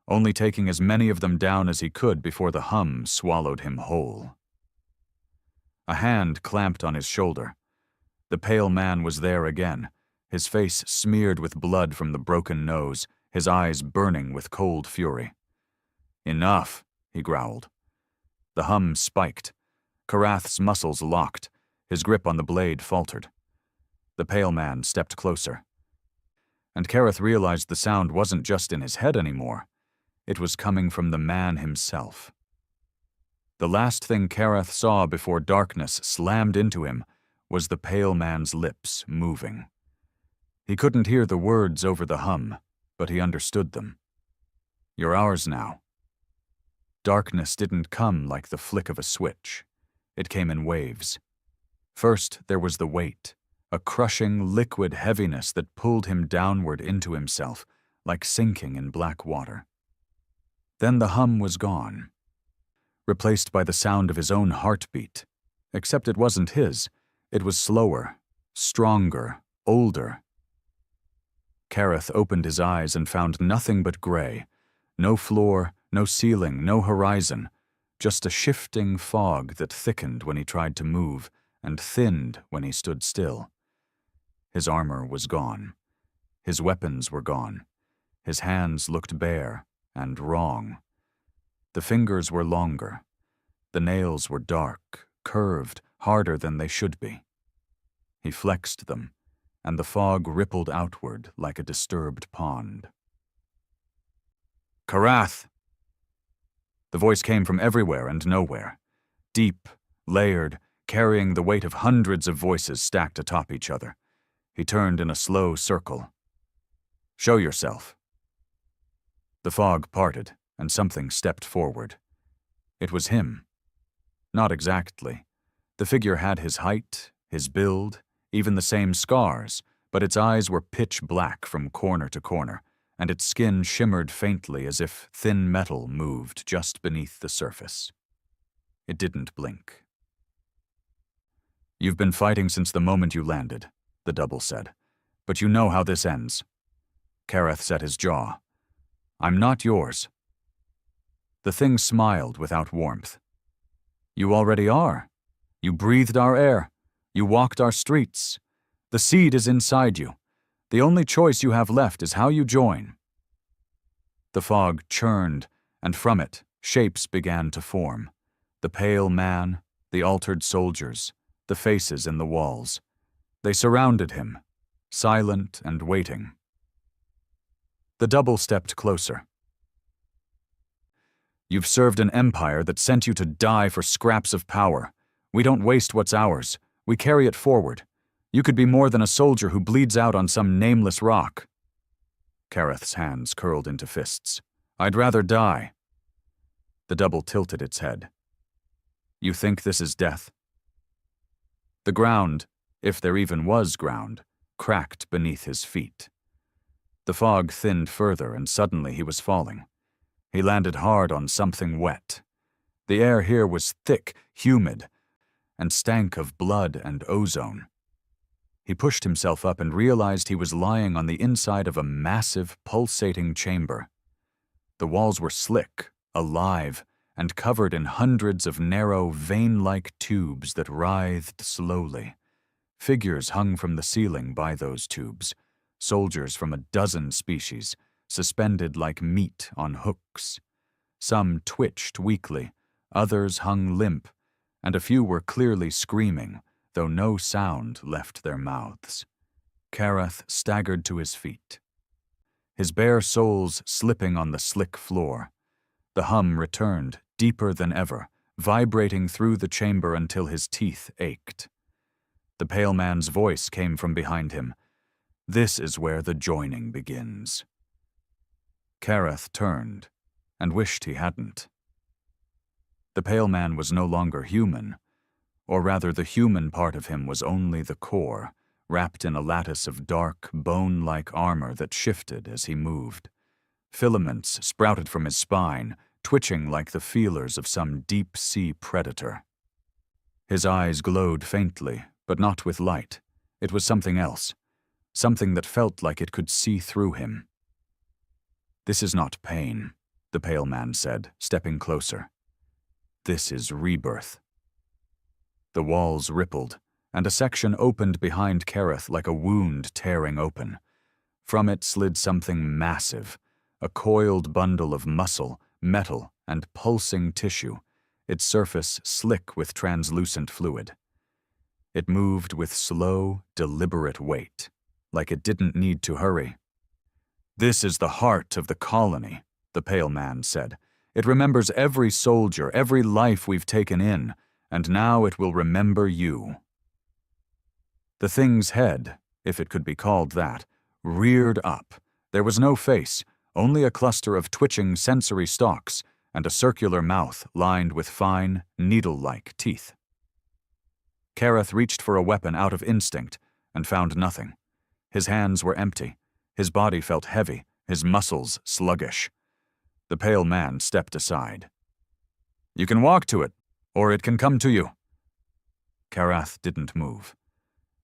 only taking as many of them down as he could before the hum swallowed him whole. A hand clamped on his shoulder. The pale man was there again, his face smeared with blood from the broken nose, his eyes burning with cold fury. "Enough," he growled. The hum spiked. Kareth's muscles locked. His grip on the blade faltered. The pale man stepped closer. And Kareth realized the sound wasn't just in his head anymore. It was coming from the man himself. The last thing Kareth saw before darkness slammed into him was the pale man's lips moving. He couldn't hear the words over the hum, but he understood them. "You're ours now." Darkness didn't come like the flick of a switch. It came in waves. First, there was the weight, a crushing liquid heaviness that pulled him downward into himself, like sinking in black water. Then the hum was gone, replaced by the sound of his own heartbeat, except it wasn't his. It was slower, stronger, older. Kareth opened his eyes and found nothing but gray. No floor, no ceiling, no horizon, just a shifting fog that thickened when he tried to move and thinned when he stood still. His armor was gone. His weapons were gone. His hands looked bare and wrong. The fingers were longer. The nails were dark, curved, harder than they should be. He flexed them, and the fog rippled outward like a disturbed pond. "Karath!" The voice came from everywhere and nowhere, deep, layered, carrying the weight of hundreds of voices stacked atop each other. He turned in a slow circle. "Show yourself." The fog parted, and something stepped forward. It was him. Not exactly. The figure had his height, his build, even the same scars, but its eyes were pitch black from corner to corner, and its skin shimmered faintly as if thin metal moved just beneath the surface. It didn't blink. "You've been fighting since the moment you landed," the double said, "but you know how this ends." Karath set his jaw. "I'm not yours." The thing smiled without warmth. "You already are. You breathed our air. You walked our streets. The seed is inside you. The only choice you have left is how you join." The fog churned, and from it, shapes began to form. The pale man, the altered soldiers, the faces in the walls. They surrounded him, silent and waiting. The double stepped closer. "You've served an empire that sent you to die for scraps of power. We don't waste what's ours. We carry it forward. You could be more than a soldier who bleeds out on some nameless rock." Karath's hands curled into fists. "I'd rather die." The double tilted its head. "You think this is death?" The ground, if there even was ground, cracked beneath his feet. The fog thinned further, and suddenly he was falling. He landed hard on something wet. The air here was thick, humid, and stank of blood and ozone. He pushed himself up and realized he was lying on the inside of a massive, pulsating chamber. The walls were slick, alive, and covered in hundreds of narrow, vein-like tubes that writhed slowly. Figures hung from the ceiling by those tubes, soldiers from a dozen species, suspended like meat on hooks. Some twitched weakly, others hung limp, and a few were clearly screaming, though no sound left their mouths. Karath staggered to his feet, his bare soles slipping on the slick floor. The hum returned, deeper than ever, vibrating through the chamber until his teeth ached. The pale man's voice came from behind him. "This is where the joining begins." Karath turned, and wished he hadn't. The pale man was no longer human, or rather the human part of him was only the core, wrapped in a lattice of dark, bone-like armor that shifted as he moved. Filaments sprouted from his spine, twitching like the feelers of some deep-sea predator. His eyes glowed faintly, but not with light. It was something else, something that felt like it could see through him. "This is not pain," the pale man said, stepping closer. "This is rebirth." The walls rippled, and a section opened behind Karath like a wound tearing open. From it slid something massive, a coiled bundle of muscle, metal, and pulsing tissue, its surface slick with translucent fluid. It moved with slow, deliberate weight, like it didn't need to hurry. "This is the heart of the colony," the pale man said. "It remembers every soldier, every life we've taken in, and now it will remember you." The thing's head, if it could be called that, reared up. There was no face, only a cluster of twitching sensory stalks and a circular mouth lined with fine, needle-like teeth. Karath reached for a weapon out of instinct and found nothing. His hands were empty. His body felt heavy, his muscles sluggish. The pale man stepped aside. "You can walk to it, or it can come to you." Karath didn't move.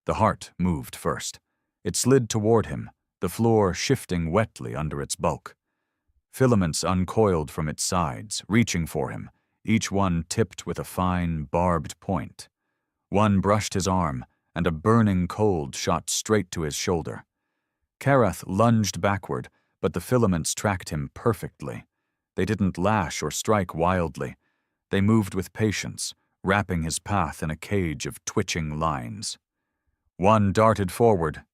The heart moved first. It slid toward him, the floor shifting wetly under its bulk. Filaments uncoiled from its sides, reaching for him, each one tipped with a fine, barbed point. One brushed his arm, and a burning cold shot straight to his shoulder. Karath lunged backward, but the filaments tracked him perfectly. They didn't lash or strike wildly. They moved with patience, wrapping his path in a cage of twitching lines. One darted forward,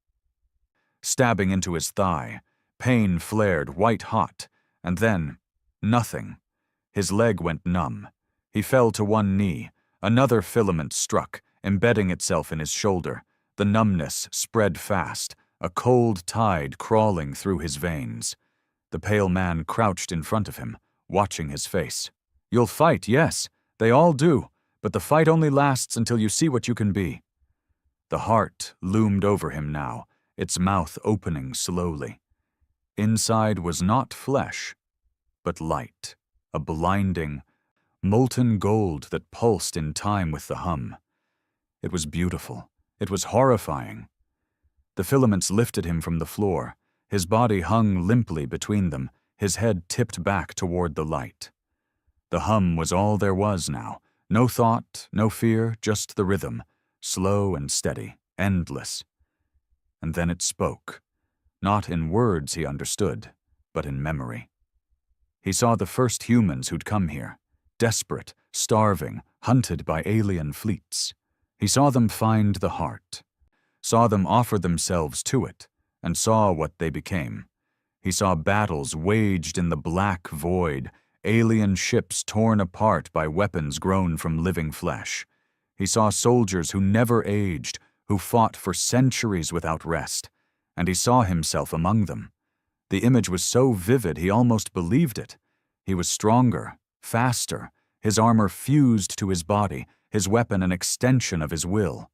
stabbing into his thigh. Pain flared white-hot, and then nothing. His leg went numb. He fell to one knee. Another filament struck, embedding itself in his shoulder. The numbness spread fast, a cold tide crawling through his veins. The pale man crouched in front of him, watching his face. "You'll fight, yes. They all do. But the fight only lasts until you see what you can be." The heart loomed over him now, its mouth opening slowly. Inside was not flesh, but light, a blinding, molten gold that pulsed in time with the hum. It was beautiful. It was horrifying. The filaments lifted him from the floor. His body hung limply between them, his head tipped back toward the light. The hum was all there was now. No thought, no fear, just the rhythm, slow and steady, endless. And then it spoke. Not in words he understood, but in memory. He saw the first humans who'd come here, desperate, starving, hunted by alien fleets. He saw them find the heart, saw them offer themselves to it, and saw what they became. He saw battles waged in the black void, alien ships torn apart by weapons grown from living flesh. He saw soldiers who never aged, who fought for centuries without rest, and he saw himself among them. The image was so vivid he almost believed it. He was stronger, faster, his armor fused to his body, his weapon an extension of his will.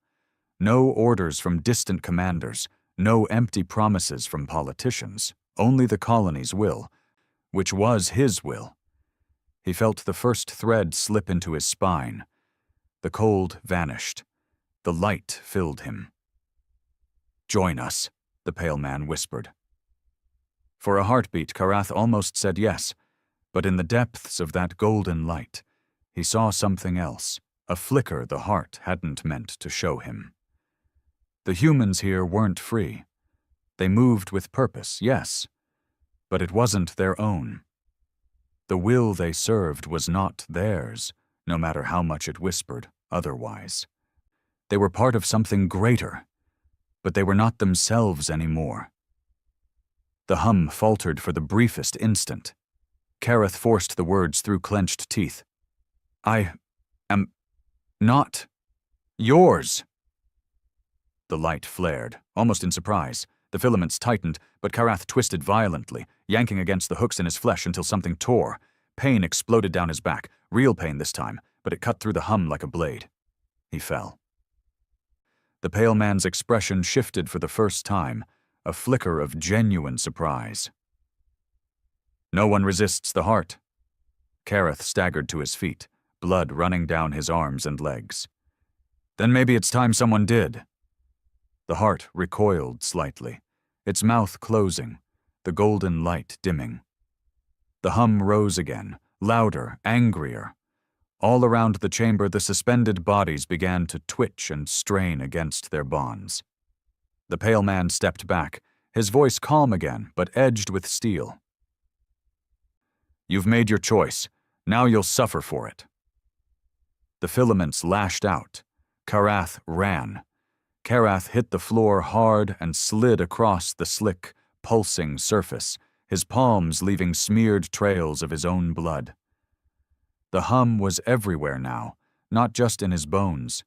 No orders from distant commanders, no empty promises from politicians, only the colony's will, which was his will. He felt the first thread slip into his spine. The cold vanished. The light filled him. "Join us," the pale man whispered. For a heartbeat, Karath almost said yes, but in the depths of that golden light, he saw something else, a flicker the heart hadn't meant to show him. The humans here weren't free. They moved with purpose, yes, but it wasn't their own. The will they served was not theirs, no matter how much it whispered otherwise. They were part of something greater, but they were not themselves anymore. The hum faltered for the briefest instant. Karath forced the words through clenched teeth. "I am not yours." The light flared, almost in surprise. The filaments tightened, but Karath twisted violently, yanking against the hooks in his flesh until something tore. Pain exploded down his back, real pain this time, but it cut through the hum like a blade. He fell. The pale man's expression shifted for the first time, a flicker of genuine surprise. "No one resists the heart." Karath staggered to his feet, blood running down his arms and legs. "Then maybe it's time someone did." The heart recoiled slightly, its mouth closing, the golden light dimming. The hum rose again, louder, angrier. All around the chamber, the suspended bodies began to twitch and strain against their bonds. The pale man stepped back, his voice calm again, but edged with steel. "You've made your choice. Now you'll suffer for it." The filaments lashed out. Karath ran. Karath hit the floor hard and slid across the slick, pulsing surface, his palms leaving smeared trails of his own blood. The hum was everywhere now, not just in his bones.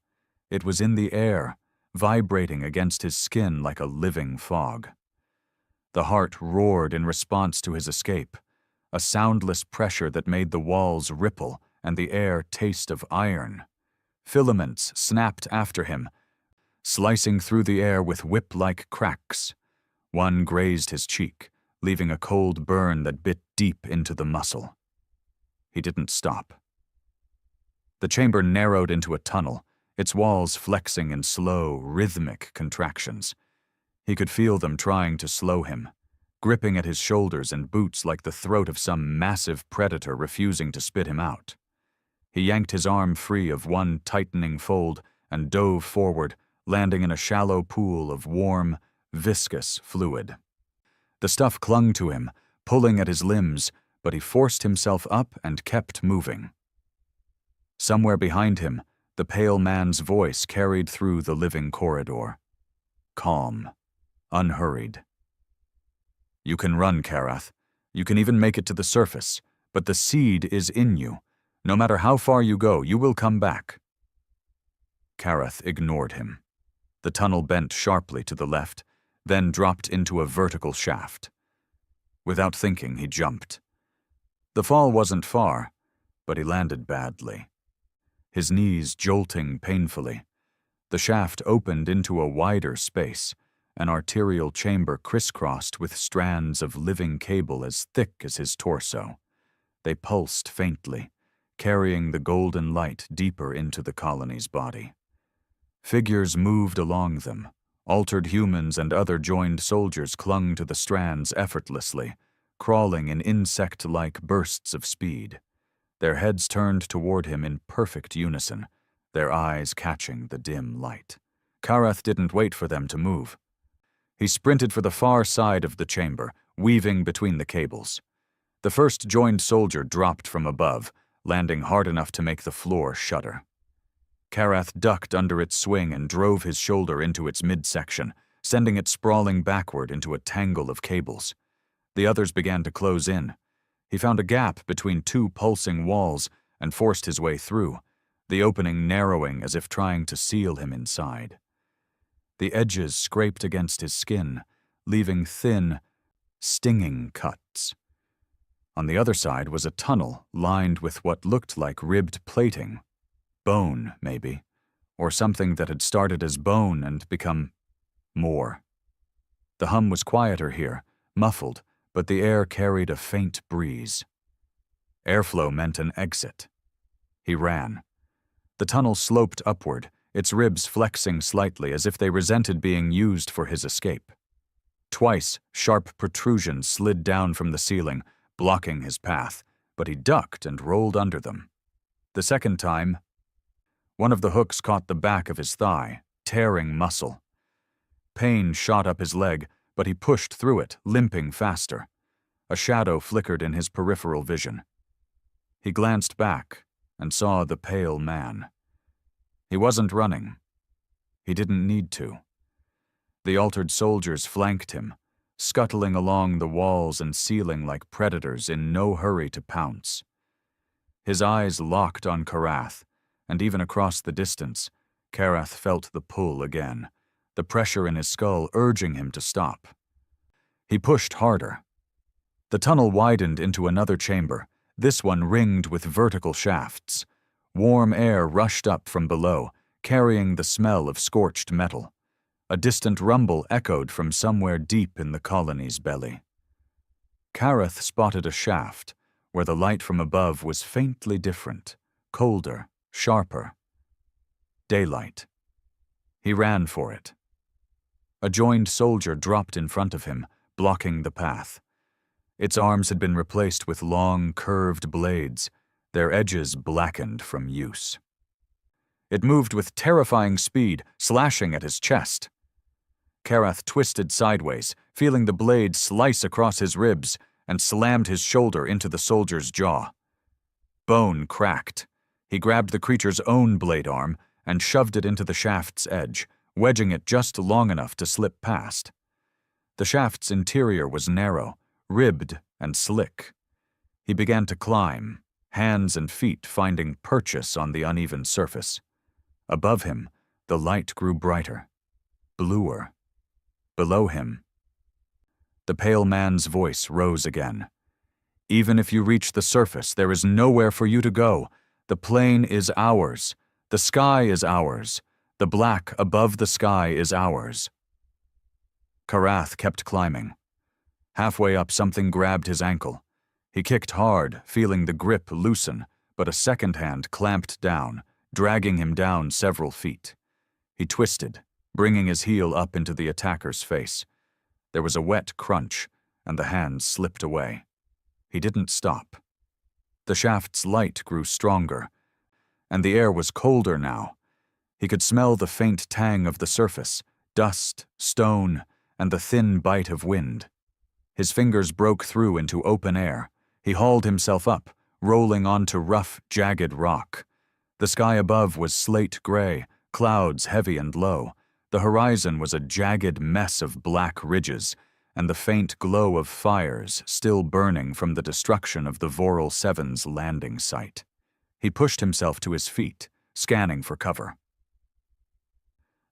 It was in the air, vibrating against his skin like a living fog. The heart roared in response to his escape, a soundless pressure that made the walls ripple and the air taste of iron. Filaments snapped after him, slicing through the air with whip-like cracks. One grazed his cheek, leaving a cold burn that bit deep into the muscle. He didn't stop. The chamber narrowed into a tunnel, its walls flexing in slow, rhythmic contractions. He could feel them trying to slow him, gripping at his shoulders and boots like the throat of some massive predator refusing to spit him out. He yanked his arm free of one tightening fold and dove forward, landing in a shallow pool of warm, viscous fluid. The stuff clung to him, pulling at his limbs, but he forced himself up and kept moving. Somewhere behind him, the pale man's voice carried through the living corridor. Calm, unhurried. "You can run, Karath. You can even make it to the surface, but the seed is in you. No matter how far you go, you will come back." Karath ignored him. The tunnel bent sharply to the left, then dropped into a vertical shaft. Without thinking, he jumped. The fall wasn't far, but he landed badly. His knees jolting painfully. The shaft opened into a wider space, an arterial chamber crisscrossed with strands of living cable as thick as his torso. They pulsed faintly, carrying the golden light deeper into the colony's body. Figures moved along them. Altered humans and other joined soldiers clung to the strands effortlessly, crawling in insect-like bursts of speed. Their heads turned toward him in perfect unison, their eyes catching the dim light. Karath didn't wait for them to move. He sprinted for the far side of the chamber, weaving between the cables. The first joined soldier dropped from above, landing hard enough to make the floor shudder. Karath ducked under its swing and drove his shoulder into its midsection, sending it sprawling backward into a tangle of cables. The others began to close in. He found a gap between two pulsing walls and forced his way through, the opening narrowing as if trying to seal him inside. The edges scraped against his skin, leaving thin, stinging cuts. On the other side was a tunnel lined with what looked like ribbed plating. Bone, maybe, or something that had started as bone and become more. The hum was quieter here, muffled, but the air carried a faint breeze. Airflow meant an exit. He ran. The tunnel sloped upward, its ribs flexing slightly as if they resented being used for his escape. Twice, sharp protrusions slid down from the ceiling, blocking his path, but he ducked and rolled under them. The second time, one of the hooks caught the back of his thigh, tearing muscle. Pain shot up his leg, but he pushed through it, limping faster. A shadow flickered in his peripheral vision. He glanced back and saw the pale man. He wasn't running. He didn't need to. The altered soldiers flanked him, scuttling along the walls and ceiling like predators in no hurry to pounce. His eyes locked on Karath, and even across the distance, Karath felt the pull again, the pressure in his skull urging him to stop. He pushed harder. The tunnel widened into another chamber, this one ringed with vertical shafts. Warm air rushed up from below, carrying the smell of scorched metal. A distant rumble echoed from somewhere deep in the colony's belly. Karath spotted a shaft, where the light from above was faintly different, colder, sharper. Daylight. He ran for it. A joined soldier dropped in front of him, blocking the path. Its arms had been replaced with long, curved blades, their edges blackened from use. It moved with terrifying speed, slashing at his chest. Karath twisted sideways, feeling the blade slice across his ribs, and slammed his shoulder into the soldier's jaw. Bone cracked. He grabbed the creature's own blade arm and shoved it into the shaft's edge, wedging it just long enough to slip past. The shaft's interior was narrow, ribbed and slick. He began to climb, hands and feet finding purchase on the uneven surface. Above him, the light grew brighter, bluer. Below him, the pale man's voice rose again. "Even if you reach the surface, there is nowhere for you to go. The plane is ours. The sky is ours. The black above the sky is ours." Karath kept climbing. Halfway up, something grabbed his ankle. He kicked hard, feeling the grip loosen, but a second hand clamped down, dragging him down several feet. He twisted, bringing his heel up into the attacker's face. There was a wet crunch, and the hand slipped away. He didn't stop. The shaft's light grew stronger, and the air was colder now. He could smell the faint tang of the surface, dust, stone, and the thin bite of wind. His fingers broke through into open air. He hauled himself up, rolling onto rough, jagged rock. The sky above was slate gray, clouds heavy and low. The horizon was a jagged mess of black ridges, and the faint glow of fires still burning from the destruction of the Voral 7's landing site. He pushed himself to his feet, scanning for cover.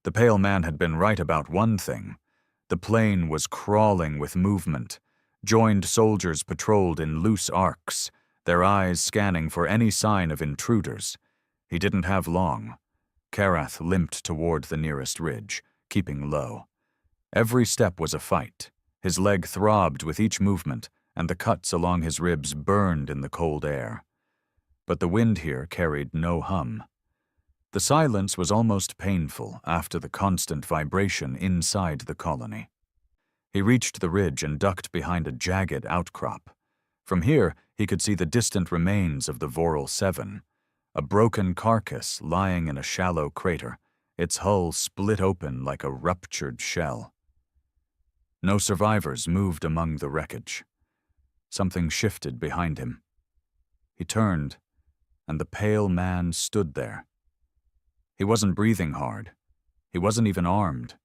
The pale man had been right about one thing. The plane was crawling with movement. Joined soldiers patrolled in loose arcs, their eyes scanning for any sign of intruders. He didn't have long. Karath limped toward the nearest ridge, keeping low. Every step was a fight. His leg throbbed with each movement, and the cuts along his ribs burned in the cold air. But the wind here carried no hum. The silence was almost painful after the constant vibration inside the colony. He reached the ridge and ducked behind a jagged outcrop. From here, he could see the distant remains of the Voral 7, a broken carcass lying in a shallow crater, its hull split open like a ruptured shell. No survivors moved among the wreckage. Something shifted behind him. He turned, and the pale man stood there. He wasn't breathing hard. He wasn't even armed.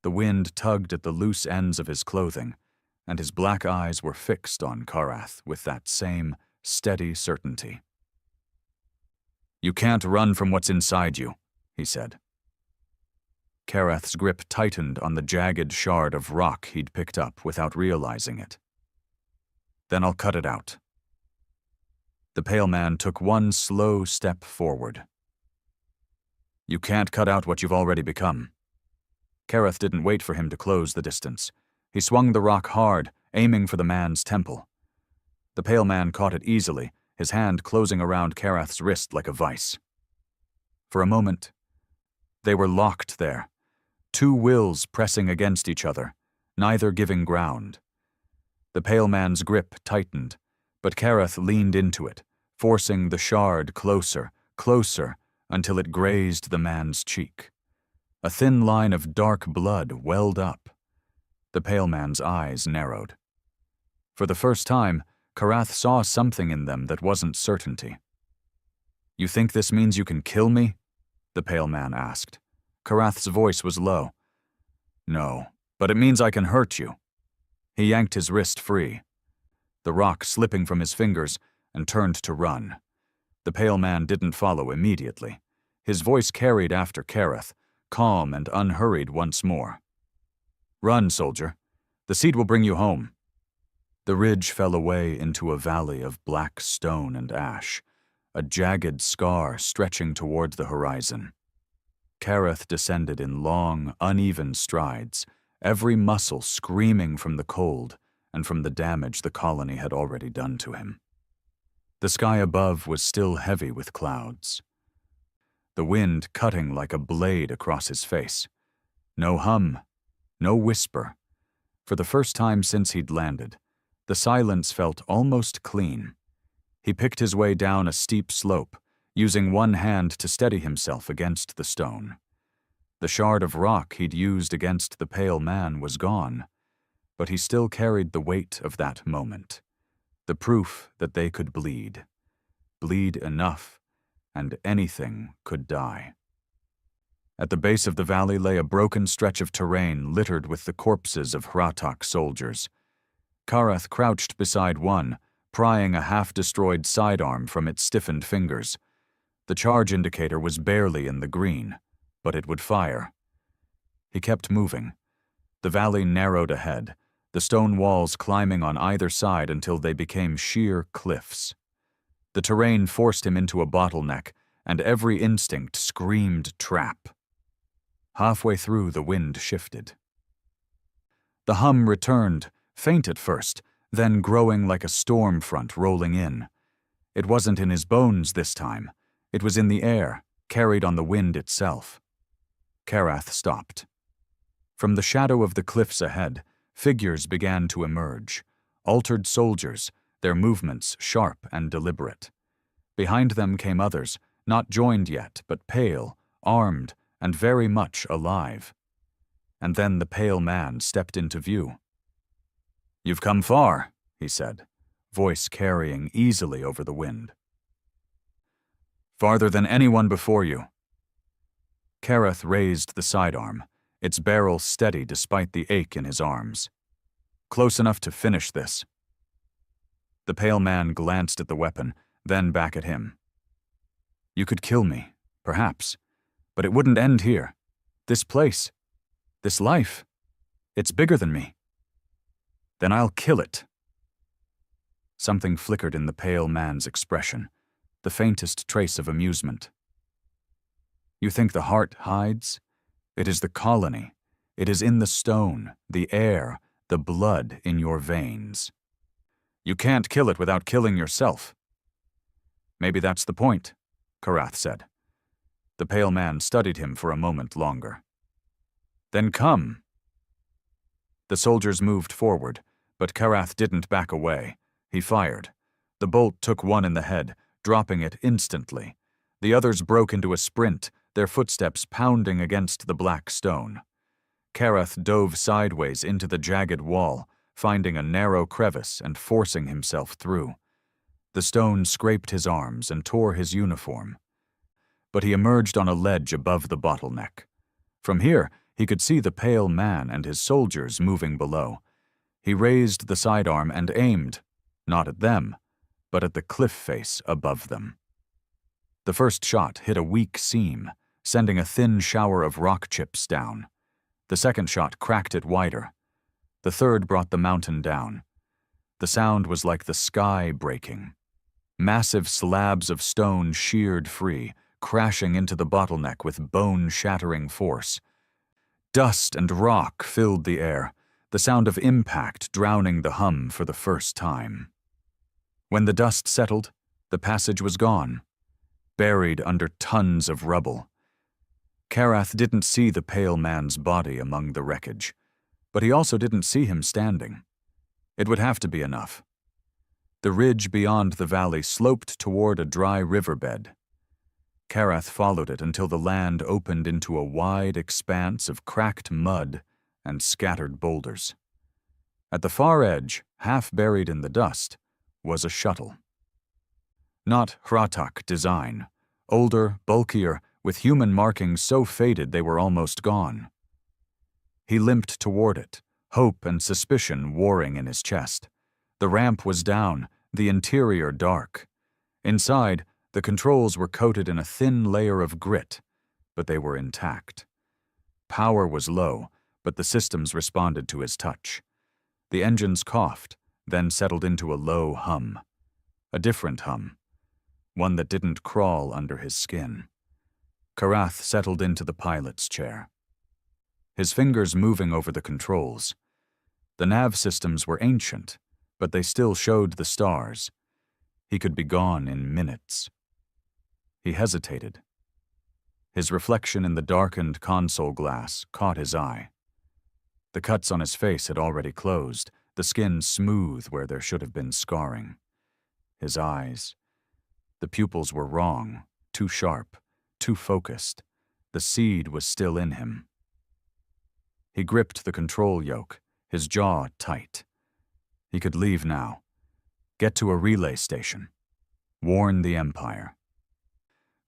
The wind tugged at the loose ends of his clothing, and his black eyes were fixed on Karath with that same steady certainty. "You can't run from what's inside you," he said. Karath's grip tightened on the jagged shard of rock he'd picked up without realizing it. "Then I'll cut it out." The pale man took one slow step forward. "You can't cut out what you've already become." Karath didn't wait for him to close the distance. He swung the rock hard, aiming for the man's temple. The pale man caught it easily, his hand closing around Karath's wrist like a vice. For a moment, they were locked there, two wills pressing against each other, neither giving ground. The pale man's grip tightened, but Karath leaned into it, forcing the shard closer, closer, until it grazed the man's cheek. A thin line of dark blood welled up. The pale man's eyes narrowed. For the first time, Karath saw something in them that wasn't certainty. "You think this means you can kill me?" the pale man asked. Karath's voice was low. "No, but it means I can hurt you." He yanked his wrist free, the rock slipping from his fingers, and turned to run. The pale man didn't follow immediately. His voice carried after Karath, calm and unhurried once more. "Run, soldier. The seed will bring you home." The ridge fell away into a valley of black stone and ash, a jagged scar stretching toward the horizon. Karath descended in long, uneven strides, every muscle screaming from the cold and from the damage the colony had already done to him. The sky above was still heavy with clouds, the wind cutting like a blade across his face. No hum, no whisper. For the first time since he'd landed, the silence felt almost clean. He picked his way down a steep slope, using one hand to steady himself against the stone. The shard of rock he'd used against the pale man was gone, but he still carried the weight of that moment, the proof that they could bleed. Bleed enough, and anything could die. At the base of the valley lay a broken stretch of terrain littered with the corpses of Hratak soldiers. Karath crouched beside one, prying a half-destroyed sidearm from its stiffened fingers. The charge indicator was barely in the green, but it would fire. He kept moving. The valley narrowed ahead, the stone walls climbing on either side until they became sheer cliffs. The terrain forced him into a bottleneck, and every instinct screamed trap. Halfway through, the wind shifted. The hum returned, faint at first, then growing like a storm front rolling in. It wasn't in his bones this time. It was in the air, carried on the wind itself. Karath stopped. From the shadow of the cliffs ahead, figures began to emerge, altered soldiers, their movements sharp and deliberate. Behind them came others, not joined yet, but pale, armed, and very much alive. And then the pale man stepped into view. "You've come far," he said, voice carrying easily over the wind. "Farther than anyone before you." Kareth raised the sidearm, its barrel steady despite the ache in his arms. "Close enough to finish this." The pale man glanced at the weapon, then back at him. "You could kill me, perhaps, but it wouldn't end here. This place, this life, it's bigger than me. Then I'll kill it." Something flickered in the pale man's expression, the faintest trace of amusement. "You think the heart hides? It is the colony. It is in the stone, the air, the blood in your veins. You can't kill it without killing yourself." "Maybe that's the point," Kareth said. The pale man studied him for a moment longer. "Then come." The soldiers moved forward, but Kareth didn't back away. He fired. The bolt took one in the head, dropping it instantly. The others broke into a sprint, their footsteps pounding against the black stone. Kareth dove sideways into the jagged wall, finding a narrow crevice and forcing himself through. The stone scraped his arms and tore his uniform. But he emerged on a ledge above the bottleneck. From here, he could see the pale man and his soldiers moving below. He raised the sidearm and aimed, not at them, but at the cliff face above them. The first shot hit a weak seam, sending a thin shower of rock chips down. The second shot cracked it wider. The third brought the mountain down. The sound was like the sky breaking. Massive slabs of stone sheared free, crashing into the bottleneck with bone-shattering force. Dust and rock filled the air, the sound of impact drowning the hum for the first time. When the dust settled, the passage was gone, buried under tons of rubble. Kareth didn't see the pale man's body among the wreckage, but he also didn't see him standing. It would have to be enough. The ridge beyond the valley sloped toward a dry riverbed. Kareth followed it until the land opened into a wide expanse of cracked mud and scattered boulders. At the far edge, half buried in the dust, was a shuttle. Not Hratak design, older, bulkier, with human markings so faded they were almost gone. He limped toward it, hope and suspicion warring in his chest. The ramp was down, the interior dark. Inside, the controls were coated in a thin layer of grit, but they were intact. Power was low, but the systems responded to his touch. The engines coughed, then settled into a low hum. A different hum, one that didn't crawl under his skin. Kareth settled into the pilot's chair, his fingers moving over the controls. The nav systems were ancient, but they still showed the stars. He could be gone in minutes. He hesitated. His reflection in the darkened console glass caught his eye. The cuts on his face had already closed, the skin smooth where there should have been scarring. His eyes. The pupils were wrong, too sharp, too focused. The seed was still in him. He gripped the control yoke, his jaw tight. He could leave now. Get to a relay station. Warn the Empire.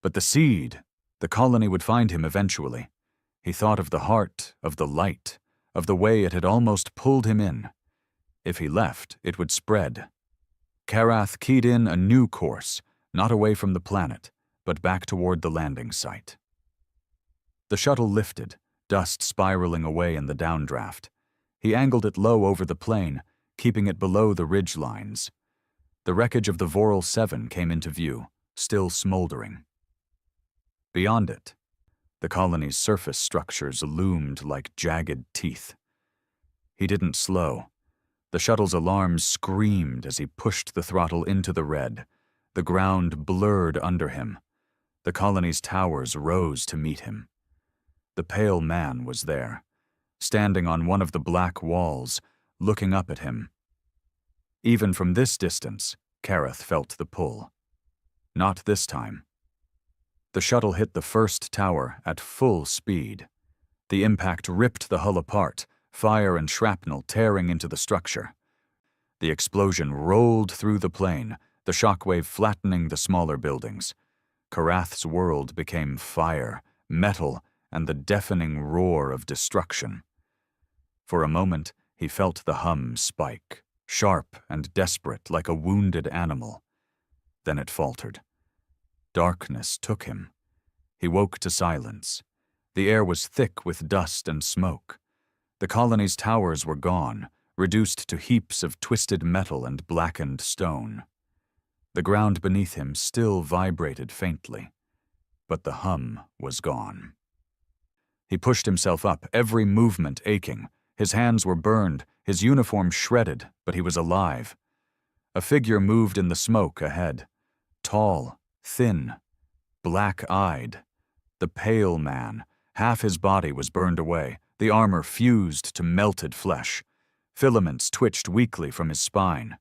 But the seed, the colony would find him eventually. He thought of the heart, of the light, of the way it had almost pulled him in. If he left, it would spread. Kareth keyed in a new course, not away from the planet, but back toward the landing site. The shuttle lifted, dust spiraling away in the downdraft. He angled it low over the plain, keeping it below the ridge lines. The wreckage of the Voral 7 came into view, still smoldering. Beyond it, the colony's surface structures loomed like jagged teeth. He didn't slow. The shuttle's alarms screamed as he pushed the throttle into the red. The ground blurred under him. The colony's towers rose to meet him. The pale man was there, standing on one of the black walls, looking up at him. Even from this distance, Kareth felt the pull. Not this time. The shuttle hit the first tower at full speed. The impact ripped the hull apart, fire and shrapnel tearing into the structure. The explosion rolled through the plain, the shockwave flattening the smaller buildings. Karath's world became fire, metal, and the deafening roar of destruction. For a moment, he felt the hum spike, sharp and desperate like a wounded animal. Then it faltered. Darkness took him. He woke to silence. The air was thick with dust and smoke. The colony's towers were gone, reduced to heaps of twisted metal and blackened stone. The ground beneath him still vibrated faintly, but the hum was gone. He pushed himself up, every movement aching. His hands were burned, his uniform shredded, but he was alive. A figure moved in the smoke ahead. Tall, thin, black-eyed. The pale man. Half his body was burned away, the armor fused to melted flesh. Filaments twitched weakly from his spine.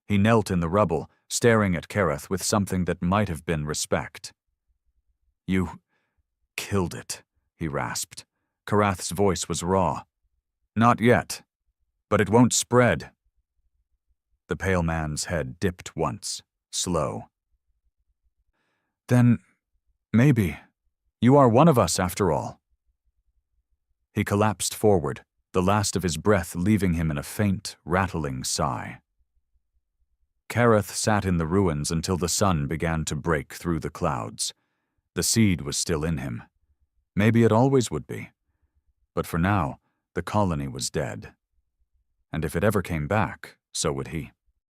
He knelt in the rubble, staring at Karath with something that might have been respect. "You killed it," he rasped. Karath's voice was raw. "Not yet, but it won't spread." The pale man's head dipped once, slow. "Then, maybe, you are one of us after all." He collapsed forward, the last of his breath leaving him in a faint, rattling sigh. Karath sat in the ruins until the sun began to break through the clouds. The seed was still in him. Maybe it always would be. But for now, the colony was dead. And if it ever came back, so would he.